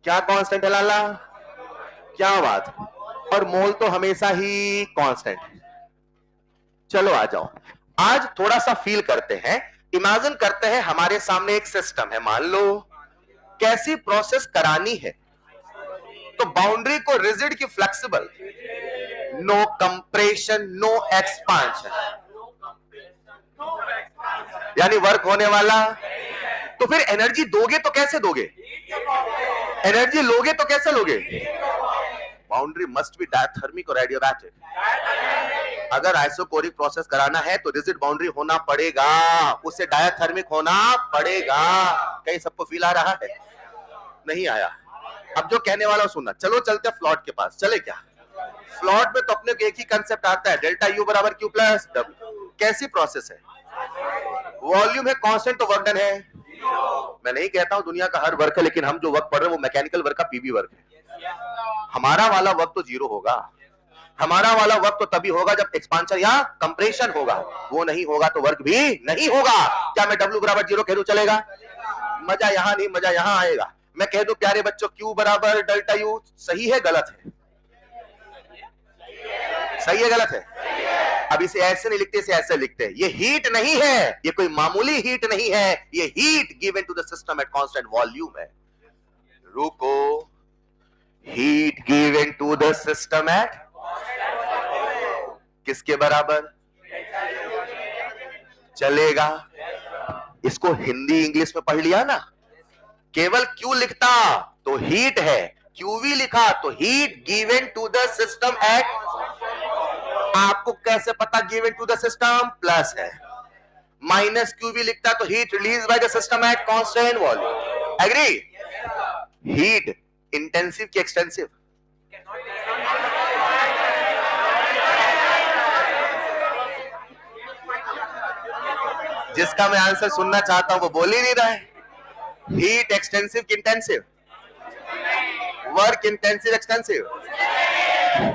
क्या कांस्टेंट है लाला? क्या बात। और मोल तो हमेशा ही कांस्टेंट। चलो आ जाओ, आज थोड़ा सा फील करते हैं, इमेजिन करते हैं हमारे सामने एक सिस्टम है, मान लो कैसी प्रोसेस करानी है। तो बाउंड्री को रिजिड की flexible, no compression no expansion, यानी वर्क होने वाला। तो फिर एनर्जी दोगे तो कैसे दोगे? एनर्जी लोगे तो कैसे लोगे? बाउंड्री मस्ट बी डायथर्मिक और एडियाबैटिक। अगर आइसोकोरिक प्रोसेस कराना है तो रिजिड बाउंड्री होना पड़ेगा, उसे डायथर्मिक होना पड़ेगा। कहीं सबको फील आ रहा है? नहीं आया? अब जो कहने वाला सुनना। चलो चलते फ्लॉट के पास। चले क्या? फ्लॉट में तो अपने को एक ही कंसेप्ट आता है, डेल्टा यू बराबर क्यू प्लस डब्ल्यू। कैसी प्रोसेस है? वॉल्यूम है कांस्टेंट तो वर्क डन है। मैं नहीं कहता हूं दुनिया का हर वर्क है, लेकिन हम जो वर्क पढ़ रहे हैं वो मैकेनिकल वर्क का पीबी वर्क है। हमारा वाला वर्क तो जीरो होगा। हमारा वाला वर्क तो तभी होगा जब एक्सपांशन या कंप्रेशन होगा। वो नहीं होगा तो वर्क भी नहीं होगा। क्या मैं डब्ल्यू बराबर जीरो कह दूं चलेगा? मजा यहां नहीं, मजा यहां आएगा। मैं कह दूं प्यारे बच्चों क्यू बराबर डेल्टा यू, सही है गलत है? सही है गलत है? अब इसे ऐसे नहीं लिखते, इसे ऐसे लिखते हैं। ये हीट नहीं है, ये कोई मामूली हीट नहीं है, ये heat given to the system at constant volume है। रुको, heat given to the system at किसके बराबर? चलेगा? इसको हिंदी इंग्लिश में पढ़ लिया ना। केवल क्यू लिखता तो हीट है, क्यूवी लिखा तो heat given to the system at. आपको कैसे पता given to the system? Plus है। माइनस क्यूवी लिखता तो heat release by the system at constant volume. Agree? Heat intensive की एक्सटेंसिव? जिसका मैं आंसर सुनना चाहता हूं वो बोल ही नहीं रहा है। हीट एक्सटेंसिव की intensive? Work intensive extensive?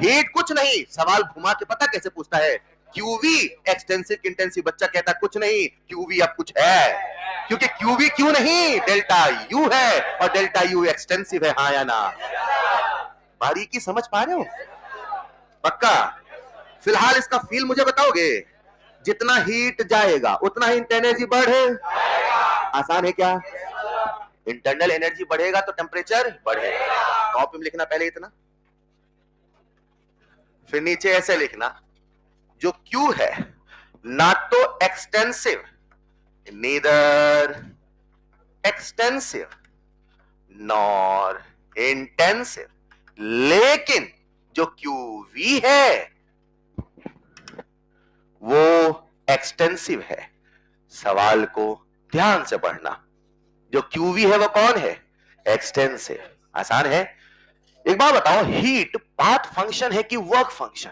Heat कुछ नहीं। सवाल घुमा के पता कैसे पूछता है? Qv extensive intensive. बच्चा कहता कुछ नहीं, क्यूवी अब कुछ है, क्योंकि क्यूवी क्यू नहीं डेल्टा यू है, और डेल्टा यू एक्सटेंसिव है। हाँ या ना? बारीकी समझ पा रहे हो? पक्का? फिलहाल इसका फील मुझे बताओगे? जितना हीट जाएगा उतना ही एनर्जी बढ़े। आसान है क्या? इंटरनल एनर्जी बढ़ेगा तो टेम्परेचर बढ़ेगा। कॉपी में लिखना पहले इतना, फिर नीचे ऐसे लिखना, जो Q है ना तो extensive, neither extensive nor intensive, लेकिन जो QV है वो एक्सटेंसिव है। सवाल को ध्यान से पढ़ना। जो QV है वो कौन है? एक्सटेंसिव। आसान है। एक बात बताओ, हीट पाथ फंक्शन है कि वर्क फंक्शन?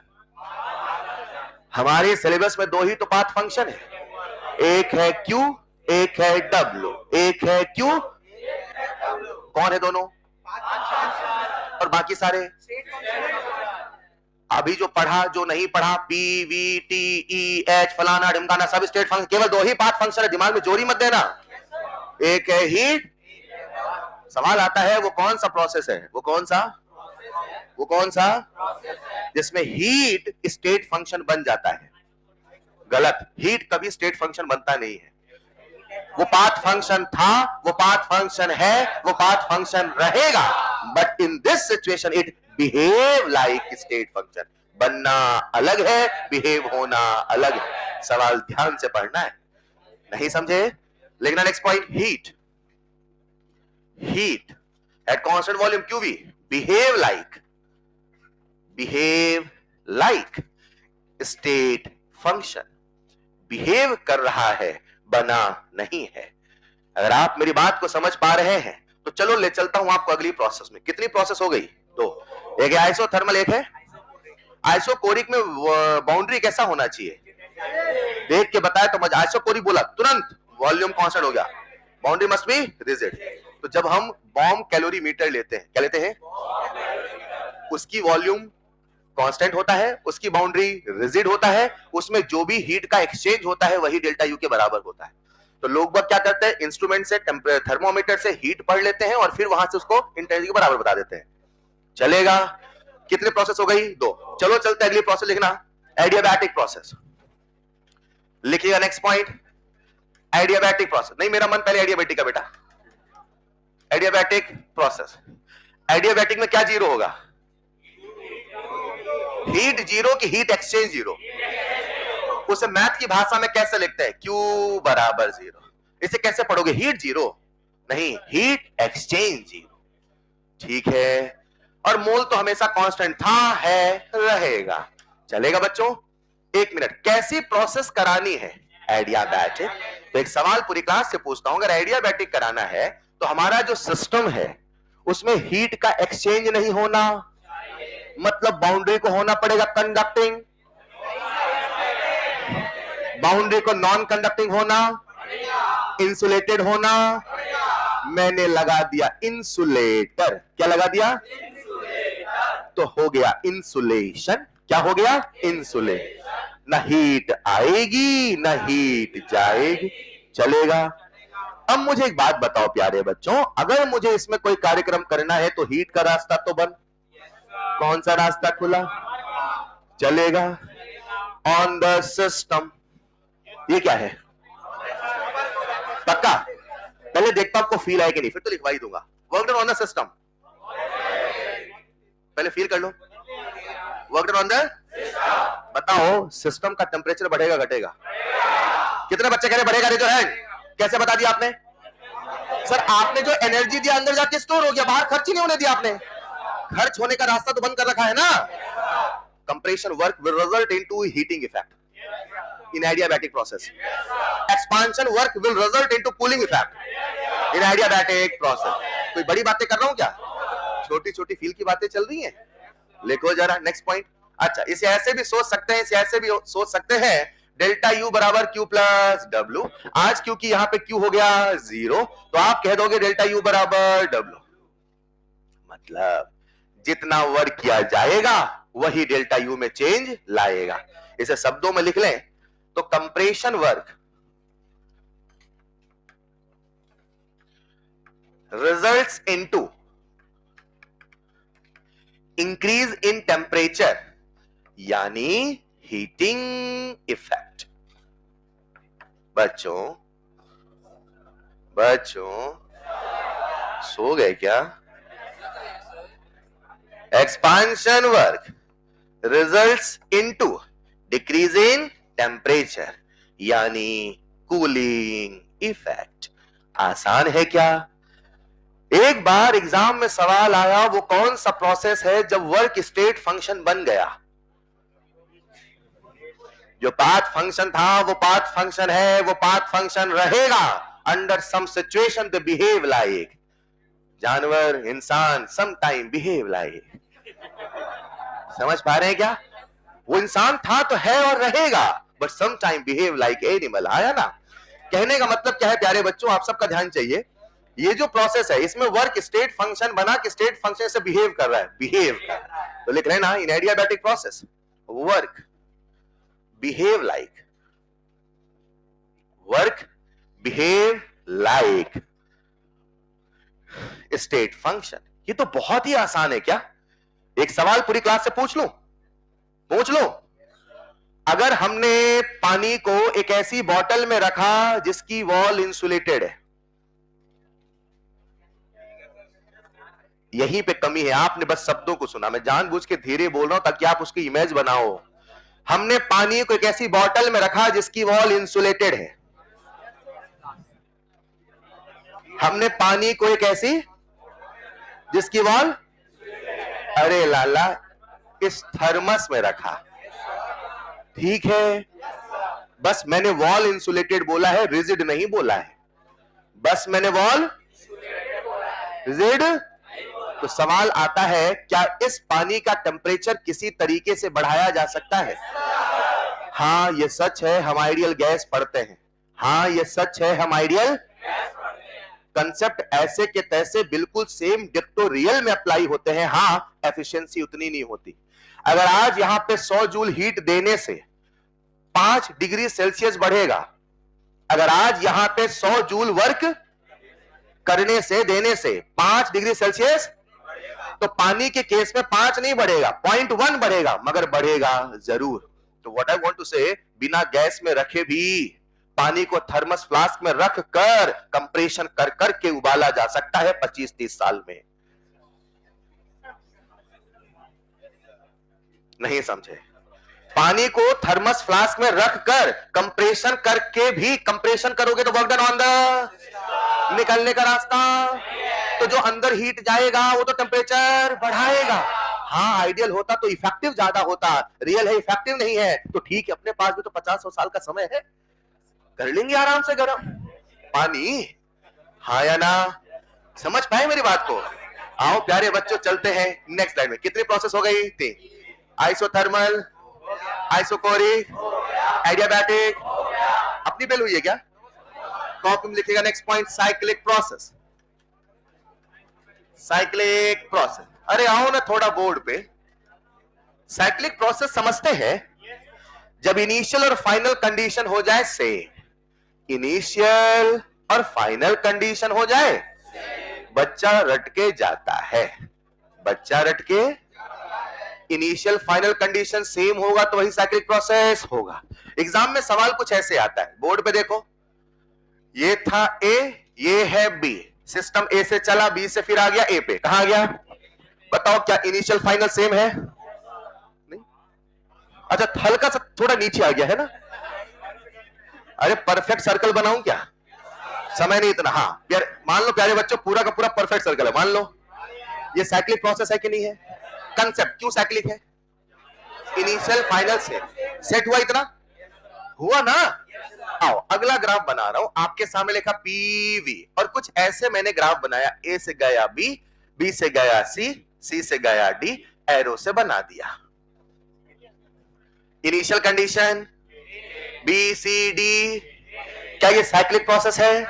हमारे सिलेबस में दो ही तो पाथ फंक्शन है, एक है Q, एक है W। एक है Q, कौन है दोनों? और बाकी सारे? अभी जो पढ़ा, जो नहीं पढ़ा, P, V, T, E, H, फलाना ढिमकाना, सब स्टेट फंक्शन। केवल दो ही पाथ फंक्शन है, दिमाग में जोरी मत देना। एक है हीट। सवाल आता है वो कौन सा प्रोसेस है? वो कौन सा? वो कौन सा? जिसमें हीट स्टेट फंक्शन बन जाता है। गलत। हीट कभी स्टेट फंक्शन बनता नहीं है। वो पाथ फंक्शन था, वो पाथ फंक्शन है, वो पाथ फंक्शन रहेगा, but in this situation it behave like state function. बनना अलग है, बिहेव होना अलग है। सवाल ध्यान से पढ़ना है। नहीं समझे? लिखना next point. Heat, heat at constant volume QV behave like state function. Behave कर रहा है, बना नहीं है। अगर आप मेरी बात को समझ पा रहे हैं तो चलो ले चलता हूं आपको अगली प्रोसेस में। कितनी प्रोसेस हो गई? दो। एक है आइसोथर्मल, एक है आइसोकोरिक। में बाउंड्री कैसा होना चाहिए? देख के बताया तो मजा। आइसोकोरिक बोला तुरंत वॉल्यूम कांस्टेंट हो गया, बाउंड्री मस्ट बी रिजिड। तो जब हम बॉम्ब कैलोरीमीटर लेते हैं, क्या लेते हैं? उसकी वॉल्यूम कांस्टेंट होता है, उसकी बाउंड्री रिजिड होता है, उसमें जो भी हीट का एक्सचेंज होता है वही डेल्टा यू के बराबर होता है। तो लोग क्या करते हैं? इंस्ट्रूमेंट से, थर्मोमीटर से हीट पढ़ लेते हैं और फिर वहां से उसको इंटेंसिटी के बराबर बता देते हैं। चलेगा? कितने प्रोसेस हो गई? दो। चलो चलते अगली प्रोसेस लिखना, एडियाबैटिक प्रोसेस। लिखिएगा नेक्स्ट पॉइंट, एडियाबैटिक प्रोसेस। नहीं, मेरा मन पहले एडियाबैटिक का बेटा। Adiabatic process. एडियाबैटिक में क्या जीरो होगा? हीट जीरो की हीट एक्सचेंज जीरो। उसे मैथ की भाषा में कैसे लिखते हैं? Q बराबर जीरो। इसे कैसे पढ़ोगे? हीट जीरो नहीं, हीट एक्सचेंज जीरो। ठीक है, और मोल तो हमेशा कांस्टेंट था, है, रहेगा। चलेगा बच्चों? एक मिनट, कैसी प्रोसेस करानी है एडियाबैटिक? तो एक सवाल पूरी क्लास से पूछता हूं, अगर एडियाबैटिक कराना है तो हमारा जो सिस्टम है उसमें हीट का एक्सचेंज नहीं होना, मतलब बाउंड्री को होना पड़ेगा कंडक्टिंग, बाउंड्री को नॉन कंडक्टिंग होना, इंसुलेटेड होना। मैंने लगा दिया इंसुलेटर। क्या लगा दिया? तो हो गया इंसुलेशन। क्या हो गया? इंसुलेशन। न हीट आएगी न हीट जाएगी। चलेगा? अब मुझे एक बात बताओ प्यारे बच्चों, अगर मुझे इसमें कोई कार्यक्रम करना है तो हीट का रास्ता तो बंद, कौन सा रास्ता खुला? चलेगा? On the system. ये क्या है? पक्का? पहले देखता हूं आपको फील है कि नहीं, फिर तो लिखवा ही दूंगा। वर्क ऑन द सिस्टम, पहले फील कर लो। Work on the system. बताओ सिस्टम का टेम्परेचर बढ़ेगा घटेगा? कितने बच्चे कह रहे बढ़ेगा? जो है कैसे बता दिया आपने? सर आपने जो एनर्जी दिया अंदर जाके स्टोर हो गया, बाहर खर्च ही नहीं होने दिया आपने। खर्च होने का रास्ता तो बंद कर रखा है ना। Compression work will result into heating effect in adiabatic process. Expansion work will result into cooling effect in adiabatic process. कोई बड़ी बातें कर रहा हूं क्या? छोटी छोटी फील की बातें चल रही हैं। लिखो जरा नेक्स्ट पॉइंट। अच्छा, इसे ऐसे भी सोच सकते हैं, इसे ऐसे भी सोच सकते हैं, डेल्टा यू बराबर क्यू प्लस डब्ल्यू। आज क्योंकि यहां पे क्यू हो गया जीरो, तो आप कह दोगे डेल्टा यू बराबर डब्ल्यू। मतलब जितना वर्क किया जाएगा वही डेल्टा यू में चेंज लाएगा। इसे शब्दों में लिख लें तो compression work results into increase in temperature यानी हीटिंग इफेक्ट। बच्चों सो गए क्या? Expansion work results into decrease in temperature यानी कूलिंग इफेक्ट। आसान है क्या? एक बार एग्जाम में सवाल आया, वो कौन सा प्रोसेस है जब वर्क स्टेट फंक्शन बन गया? जो पाथ फंक्शन था वो पाथ फंक्शन है, वो पाथ फंक्शन रहेगा। Under some situation they behave like जानवर, इंसान सम टाइम बिहेव लाइक। समझ पा रहे हैं क्या? वो इंसान था तो है और रहेगा, but some time behave like animal. आया ना? कहने का मतलब क्या है प्यारे बच्चों, आप सबका ध्यान चाहिए। ये जो प्रोसेस है इसमें वर्क स्टेट फंक्शन बना कि स्टेट फंक्शन से बिहेव कर रहा है, बिहेव कर रहा है। तो लिख रहे हैं ना, in adiabatic process work behave like, work behave like state function. ये तो बहुत ही आसान है क्या? एक सवाल पूरी क्लास से पूछ लो। अगर हमने पानी को एक ऐसी बोतल में रखा जिसकी वॉल इंसुलेटेड है, यहीं पे कमी है। आपने बस शब्दों को सुना, मैं जानबूझ के धीरे बोल रहा हूं ताकि आप उसकी इमेज बनाओ। हमने पानी को एक ऐसी बोतल में रखा जिसकी वॉल इंसुलेटेड है। हमने पानी को एक ऐसी जिसकी वॉल, अरे लाला, इस थर्मस में रखा। ठीक है, बस मैंने वॉल इंसुलेटेड बोला है, रिजिड नहीं बोला है। बस मैंने वॉल रिजिड। तो सवाल आता है, क्या इस पानी का टेम्परेचर किसी तरीके से बढ़ाया जा सकता है? हाँ ये सच है, हम आइडियल गैस पढ़ते हैं। हाँ ये सच है, हम आइडियल कंसेप्ट ऐसे के तैसे बिल्कुल सेम डिक्टो रियल में अप्लाई होते हैं। हाँ एफिशिएंसी उतनी नहीं होती। अगर आज यहां पे 100 जूल हीट देने से 5 डिग्री सेल्सियस बढ़ेगा, अगर आज यहां पे 100 जूल वर्क करने से देने से 5 डिग्री सेल्सियस, तो पानी के केस में 5 नहीं बढ़ेगा, 0.1 बढ़ेगा, मगर बढ़ेगा जरूर। तो व्हाट आई वांट टू से, बिना गैस में रखे भी पानी को थर्मस फ्लास्क में रख कर कंप्रेशन कर करके उबाला जा सकता है 25-30 साल में। नहीं समझे। पानी को थर्मस फ्लास्क में रखकर कंप्रेशन करके भी कंप्रेशन करोगे तो वर्क डन ऑन द निकलने का रास्ता, तो जो अंदर हीट जाएगा वो तो टेम्परेचर बढ़ाएगा। हाँ आइडियल होता तो इफेक्टिव ज्यादा होता, रियल है इफेक्टिव नहीं है, तो ठीक है अपने पास भी तो 50 साल का समय है, कर लेंगे आराम से गर्म पानी। हाँ या ना, समझ पाए मेरी बात को? आओ प्यारे बच्चों चलते हैं नेक्स्ट स्लाइड में। कितनी प्रोसेस हो गई थी? आइसोथर्मल, आइसोकोरिक, एडियाबैटिक, अपनी बेल हुई है क्या? कॉपी में लिखेगा next point cyclic process. Cyclic process, अरे आओ ना थोड़ा बोर्ड पे। साइक्लिक प्रोसेस समझते हैं? जब इनिशियल और फाइनल कंडीशन हो जाए सेम, इनिशियल और फाइनल कंडीशन हो जाए, बच्चा रट के जाता है। बच्चा रट के, इनिशियल फाइनल कंडीशन सेम होगा तो वही साइक्लिक प्रोसेस होगा। एग्जाम में सवाल कुछ ऐसे आता है, बोर्ड पे देखो, ये था ए, ये है बी, सिस्टम ए से चला बी से फिर आ गया ए पे, कहां गया? बताओ क्या इनिशियल फाइनल सेम है? नहीं। अच्छा हल्का सा थोड़ा नीचे आ गया है ना? अरे परफेक्ट सर्कल बनाऊं क्या? समय नहीं इतना। हाँ यार मान लो प्यारे बच्चों पूरा का पूरा परफेक्ट सर्कल है, मान लो ये साइक्लिक प्रोसेस है कि नहीं है? कंसेप्ट क्यों साइक्लिक है? इनिशियल फाइनल से सेट हुआ, इतना हुआ ना। आओ अगला ग्राफ बना रहा हूं, आपके सामने लिखा पीवी और कुछ ऐसे मैंने ग्राफ बनाया, ए से गया बी, बी से गया सी, सी से गया डी, एरो से बना दिया। Initial condition B C D, क्या ये साइक्लिक प्रोसेस है?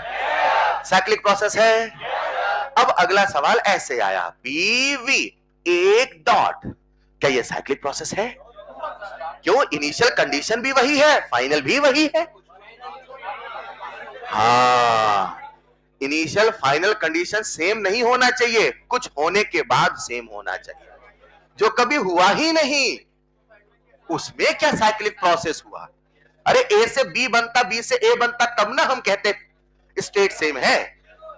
साइक्लिक प्रोसेस है। अब अगला सवाल ऐसे आया, पीवी एक डॉट, क्या ये साइक्लिक प्रोसेस है? क्यों? इनिशियल कंडीशन भी वही है, फाइनल भी वही है। हाँ इनिशियल फाइनल कंडीशन सेम नहीं होना चाहिए, कुछ होने के बाद सेम होना चाहिए। जो कभी हुआ ही नहीं उसमें क्या साइक्लिक प्रोसेस हुआ? अरे ए से बी बनता, बी से ए बनता, तब ना हम कहते स्टेट सेम है।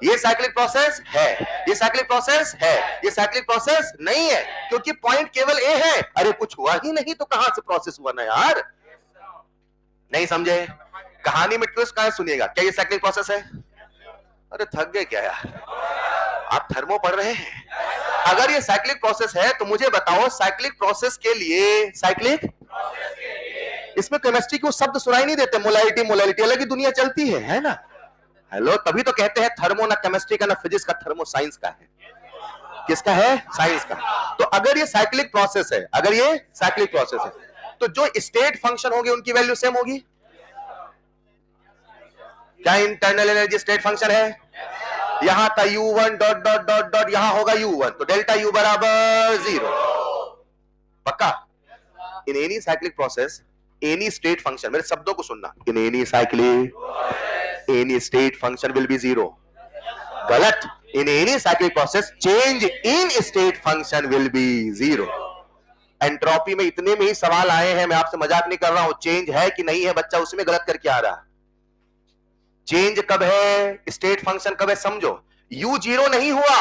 ये साइक्लिक प्रोसेस है, ये साइक्लिक प्रोसेस है, ये साइक्लिक प्रोसेस नहीं है, क्योंकि पॉइंट केवल ए है। अरे कुछ हुआ ही नहीं तो कहां से प्रोसेस हुआ ना यार? नहीं समझे? कहानी में ट्विस्ट कहां सुनिएगा। क्या ये साइक्लिक प्रोसेस है? अरे थक गए क्या यार, आप थर्मो पढ़ रहे हैं। अगर ये साइक्लिक प्रोसेस है तो मुझे बताओ साइक्लिक प्रोसेस के लिए, साइक्लिक इसमें केमिस्ट्री को शब्द सुनाई नहीं देते, मोलैलिटी, मोलैलिटी अलग ही दुनिया चलती है ना? हेलो, तभी तो कहते हैं थर्मो ना केमिस्ट्री का ना फिजिक्स का, थर्मो साइंस का है। किसका है? साइंस का। तो अगर ये साइक्लिक प्रोसेस है, अगर ये साइक्लिक प्रोसेस है तो जो स्टेट फंक्शन होगी उनकी वैल्यू सेम होगी। क्या इंटरनल एनर्जी स्टेट फंक्शन है? यहां था U1 dot dot dot dot, यहां होगा U1, तो डेल्टा U बराबर 0। पक्का? In any cyclic process any state function, मेरे शब्दों को सुनना, in any cyclic any state function will be 0। गलत। In any cyclic process change in state function will be 0। Entropy में इतने में ही सवाल आए हैं, मैं आपसे मजाक नहीं कर रहा हूं। चेंज है कि नहीं है, बच्चा उसमें गलत करके आ रहा। चेंज कब है, स्टेट फंक्शन कब है, समझो। U 0 नहीं हुआ,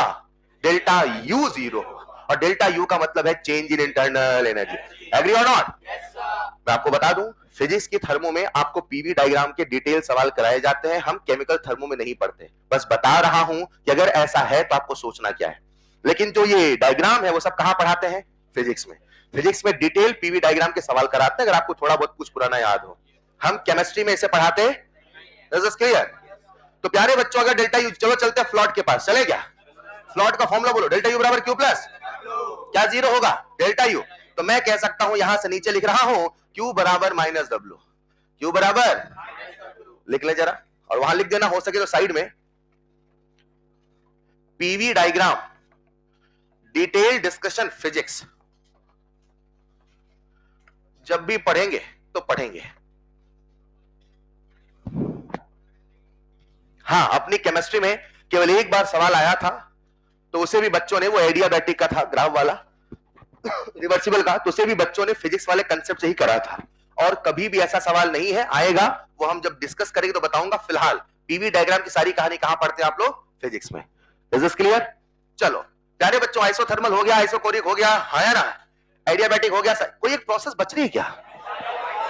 डेल्टा U 0 हुआ, और डेल्टा U का मतलब है change in internal energy. Agree और नॉट? मैं आपको बता दूं, फिजिक्स की थर्मो में आपको पीवी डायग्राम के डिटेल सवाल कराए जाते हैं, हम केमिकल थर्मो में नहीं पढ़ते। बस बता रहा हूं कि अगर ऐसा है तो आपको सोचना क्या है। लेकिन जो ये डायग्राम है वो सब कहां पढ़ाते हैं? फिजिक्स में। फिजिक्स में डिटेल पीवी डायग्राम के सवाल कराते हैं, अगर आपको थोड़ा बहुत कुछ पुराना याद हो। हम केमिस्ट्री में इसे पढ़ाते हैं। क्लियर? तो प्यारे बच्चों, अगर डेल्टा यू, चलो चलते हैं फ्लॉट के पास, चले क्या? फ्लॉट का फॉर्मूला बोलो, डेल्टा यू बराबर क्यू प्लस, क्या 0 होगा? Delta U. तो मैं कह सकता हूं, यहां से नीचे लिख रहा हूं, क्यू बराबर माइनस डब्ल्यू। क्यू बराबर, लिख ले जरा, और वहां लिख देना हो सके तो साइड में, PV diagram detail discussion physics. जब भी पढ़ेंगे तो पढ़ेंगे। हाँ, अपनी केमिस्ट्री में केवल एक बार सवाल आया था, तो उसे भी बच्चों ने, वो एडियाबैटिक का था, ग्राफ वाला, रिवर्सिबल का, तो उसे भी बच्चों ने फिजिक्स वाले कंसेप्ट से ही करा था। और कभी भी ऐसा सवाल नहीं है, आएगा, वो हम जब डिस्कस करेंगे तो बताऊंगा। फिलहाल पीवी डायग्राम की सारी कहानी कहां पढ़ते हैं आप लोग? फिजिक्स में। Is this clear? चलो प्यारे बच्चों, आइसोथर्मल हो गया, आइसोकोरिक हो गया, हाँ या ना? एडियाबैटिक हो गया सर, कोई एक प्रोसेस बच रही है क्या?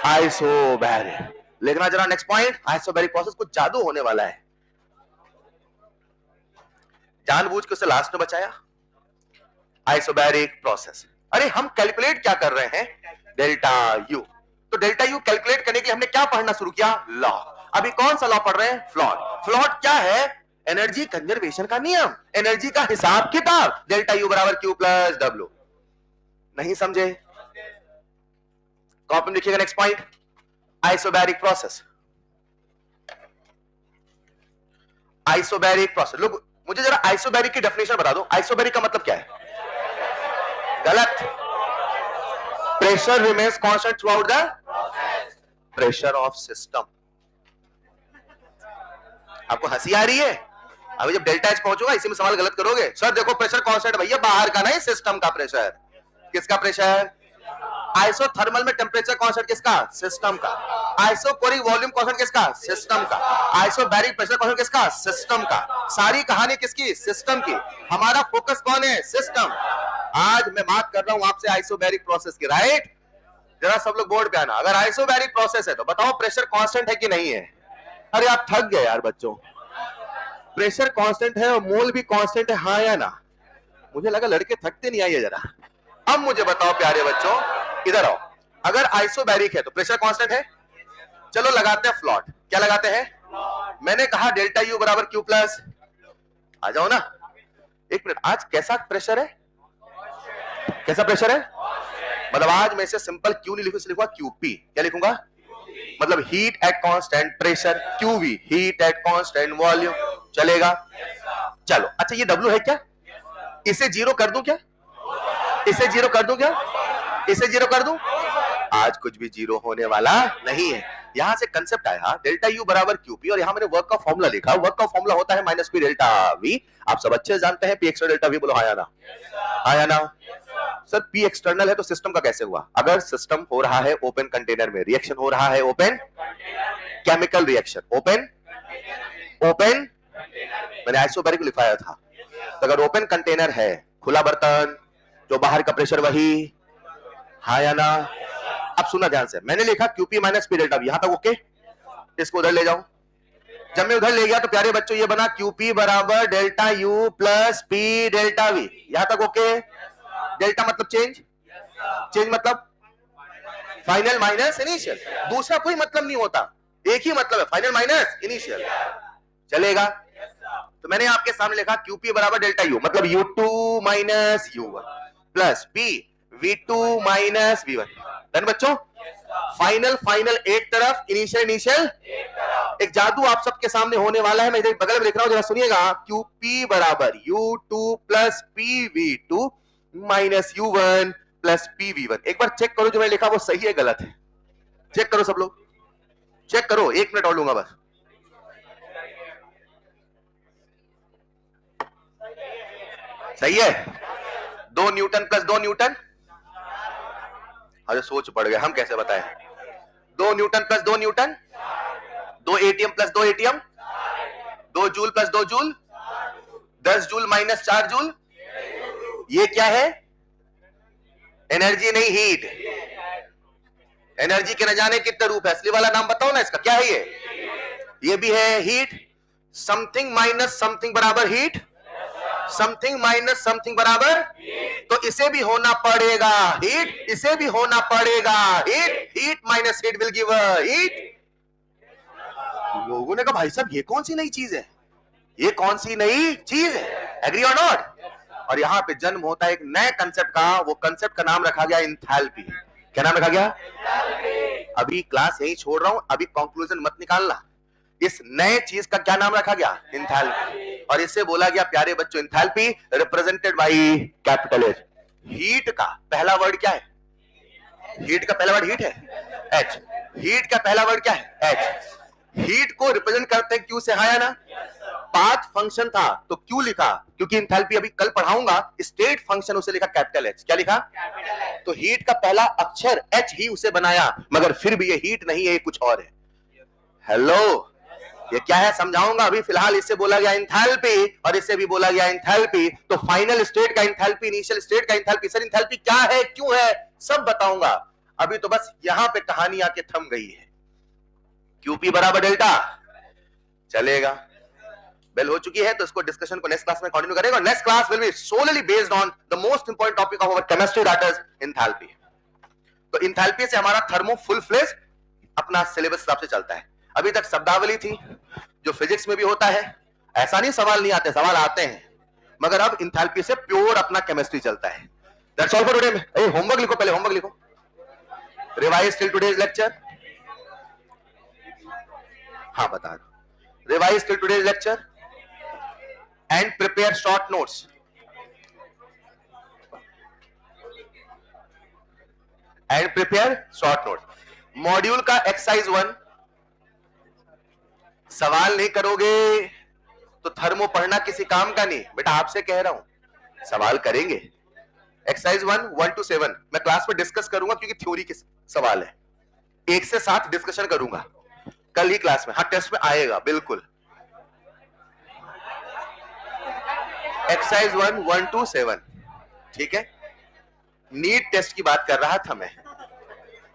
आइसोबैरिक। लिखना जरा नेक्स्ट पॉइंट, आइसोबैरिक प्रोसेस कुछ जादू होने वाला है। जानबूझ के उसे लास्ट में बचाया। आइसोबैरिक प्रोसेस, अरे हम कैलकुलेट क्या कर रहे हैं? Delta U. तो डेल्टा यू कैलकुलेट करने के लिए हमने क्या पढ़ना शुरू किया? लॉ। अभी कौन सा लॉ पढ़ रहे हैं? फ्लॉट। फ्लॉट क्या है? एनर्जी कंजर्वेशन का नियम, एनर्जी का हिसाब किताब। डेल्टा यू बराबर क्यू प्लस डब्ल्यू। नहीं समझे? कॉपी में लिखिएगा next point, isobaric process. Isobaric process, लोग मुझे जरा आइसोबैरिक की डेफिनेशन बता दो। आइसोबैरिक का मतलब क्या है? गलत। Pressure remains constant through out the pressure of system. आपको हंसी आ रही है? अभी जब डेल्टा एच पहुंचोगा इसी में सवाल गलत करोगे। सर देखो प्रेशर कांस्टेंट, भैया बाहर का नहीं, सिस्टम का प्रेशर। किसका प्रेशर? आइसोथर्मल में टेम्परेचर कांस्टेंट किसका? सिस्टम का। आइसोकोरिक वॉल्यूम कांस्टेंट किसका? सिस्टम का। आइसोबैरिक प्रेशर कांस्टेंट किसका? सिस्टम का। सारी कहानी किसकी? सिस्टम की। हमारा फोकस कौन है? सिस्टम। आज मैं बात कर रहा हूं आपसे आइसोबैरिक प्रोसेस की, राइट? जरा सब लोग बोर्ड पे आना। अगर आइसोबैरिक प्रोसेस है तो बताओ प्रेशर कांस्टेंट है कि नहीं है? अरे आप थक गए यार बच्चों। प्रेशर कांस्टेंट है और मोल भी कांस्टेंट है, हाँ या ना? मुझे लगा लड़के थकते नहीं आइए जरा। अब मुझे बताओ प्यारे बच्चों, इधर आओ। अगर आइसोबैरिक है तो प्रेशर कांस्टेंट है। चलो लगाते हैं फ्लॉट। क्या लगाते हैं? मैंने कहा डेल्टा यू बराबर क्यू प्लस, आ जाओ ना। एक मिनट, आज कैसा प्रेशर है? कैसा प्रेशर है? मतलब आज मैं इसे सिंपल क्यू नहीं लिखूं, इसे लिखूंगा क्यूपी। क्या लिखूंगा? मतलब heat at constant pressure, qv heat at constant volume. चलेगा? चलो अच्छा, ये डब्ल्यू है क्या? इसे जीरो कर दूं क्या? इसे जीरो कर दूं क्या? इसे जीरो कर दूं? आज कुछ भी जीरो होने वाला नहीं है। यहां से कंसेप्ट आया डेल्टा यू बराबर क्यूपी, और यहां मैंने वर्क का फॉर्मूला लिखा। वर्क का फॉर्मूला होता है माइनस पी डेल्टा वी। आप सब अच्छे जानते हैं पी एक्स्ट्रा डेल्टा वी। बोलो आया ना? आया ना? सर पी एक्सटर्नल है तो सिस्टम का कैसे हुआ? अगर सिस्टम हो रहा है ओपन कंटेनर में, रिएक्शन हो रहा है open chemical reaction, open open मैंने आइसोबैरिक लिखाया था। तो अगर ओपन कंटेनर है, खुला बर्तन, जो बाहर का प्रेशर वही, हाँ या ना? अब सुना ध्यान से, मैंने लिखा QP minus P delta V, यहां तक ओके? इसको उधर ले जाऊं। जब मैं उधर ले गया तो प्यारे बच्चों ये बना क्यूपी बराबर delta U plus P delta V. यहां तक ओके? डेल्टा मतलब चेंज, चेंज मतलब फाइनल माइनस इनिशियल। दूसरा कोई मतलब नहीं होता, एक ही मतलब है, फाइनल माइनस इनिशियल। चलेगा? तो मैंने आपके सामने लिखा क्यूपी बराबर डेल्टा यू, मतलब U2 minus U1 plus P V2 minus V1। Done बच्चों? फाइनल फाइनल एक तरफ, इनिशियल इनिशियल एक जादू आप सबके सामने होने वाला है। मैं इधर बगल में लिख रहा हूं, जरा सुनिएगा। क्यूपी बराबर U2 plus PV2 minus U1 plus PV1। एक बार चेक करो जो मैं लिखा वो सही है गलत है? चेक करो सब लोग, चेक करो। 1 मिनट और लूंगा बस। सही है? 2 न्यूटन प्लस 2 न्यूटन। अरे सोच पड़ गया, हम कैसे बताएं? 2 Newton plus 2 Newton, 2 ATM plus 2 ATM, 2 joule plus 2 joule, 10 joule minus 4 joule. ये क्या है? एनर्जी नहीं, हीट। एनर्जी के न जाने कितने रूप है, असली वाला नाम बताओ ना इसका, क्या है ये भी है हीट। समथिंग माइनस समथिंग बराबर हीट, समथिंग माइनस समथिंग बराबर, तो इसे भी होना पड़ेगा हीट, इसे भी होना पड़ेगा heat. Heat minus heat will give heat. लोगों ने कहा भाई साहब ये कौन सी नई चीज है, ये कौन सी नई चीज है? एग्री और नॉट? और यहां पे जन्म होता है एक नए कंसेप्ट का। वो कंसेप्ट का नाम रखा गया एंथैल्पी। क्या नाम रखा गया? अभी क्लास यही छोड़ रहा हूं, अभी कंक्लूजन मत निकालना। इस नए चीज का क्या नाम रखा गया? एंथैल्पी। और इससे बोला गया प्यारे बच्चों enthalpy represented by capital H. Heat का पहला वर्ड क्या है? हीट का पहला वर्ड हीट है, एच। हीट का पहला वर्ड क्या है? एच। हीट को रिप्रेजेंट करते हैं क्यू से, हाँ या ना? पाथ फंक्शन था तो क्यू लिखा, क्योंकि एंथैल्पी अभी कल पढ़ाऊंगा। स्टेट फंक्शन उसे लिखा कैपिटल एच। क्या लिखा? तो हीट का पहला अक्षर एच ही उसे बनाया, मगर फिर भी ये हीट नहीं है, ये कुछ और है। हेलो, ये क्या है समझाऊंगा। अभी फिलहाल इससे बोला गया एंथैल्पी और इससे भी बोला गया एंथैल्पी, तो फाइनल स्टेट का एंथैल्पी, इनिशियल स्टेट का एंथैल्पी। सर एंथैल्पी क्या है, क्यों है, सब बताऊंगा। अभी तो बस यहां पे कहानी आके थम गई है। क्यूपी बराबर डेल्टा चलेगा। बेल हो चुकी है, तो इसको डिस्कशन को नेक्स्ट क्लास में कंटिन्यू करेंगे। Next class will be solely based on the most important topic of our chemistry, that is enthalpy. तो एंथैल्पी से हमारा थर्मो फुल फ्लेज अपना सिलेबस हिसाब से चलता है। अभी तक शब्दावली थी जो फिजिक्स में भी होता है, ऐसा नहीं सवाल नहीं आते, सवाल आते हैं, मगर अब एंथैल्पी से प्योर अपना केमिस्ट्री चलता है। That's all for today. Homework लिखो, पहले होमवर्क लिखो। Revise till today's lecture. हाँ बता दो। Revise till today's lecture and prepare short notes. And prepare short notes. Module का एक्सरसाइज 1 सवाल नहीं करोगे तो थर्मो पढ़ना किसी काम का नहीं बेटा, आपसे कह रहा हूं, सवाल करेंगे। एक्सरसाइज 1 to 7 मैं क्लास में डिस्कस करूंगा क्योंकि थ्योरी के सवाल है। 1 से 7 डिस्कशन करूंगा कल ही क्लास में। हाँ टेस्ट में आएगा बिल्कुल। एक्सरसाइज 1 to 7 ठीक है। नीट टेस्ट की बात कर रहा था मैं।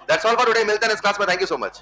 That's all for today. मिलते हैं इस क्लास में। Thank you so much.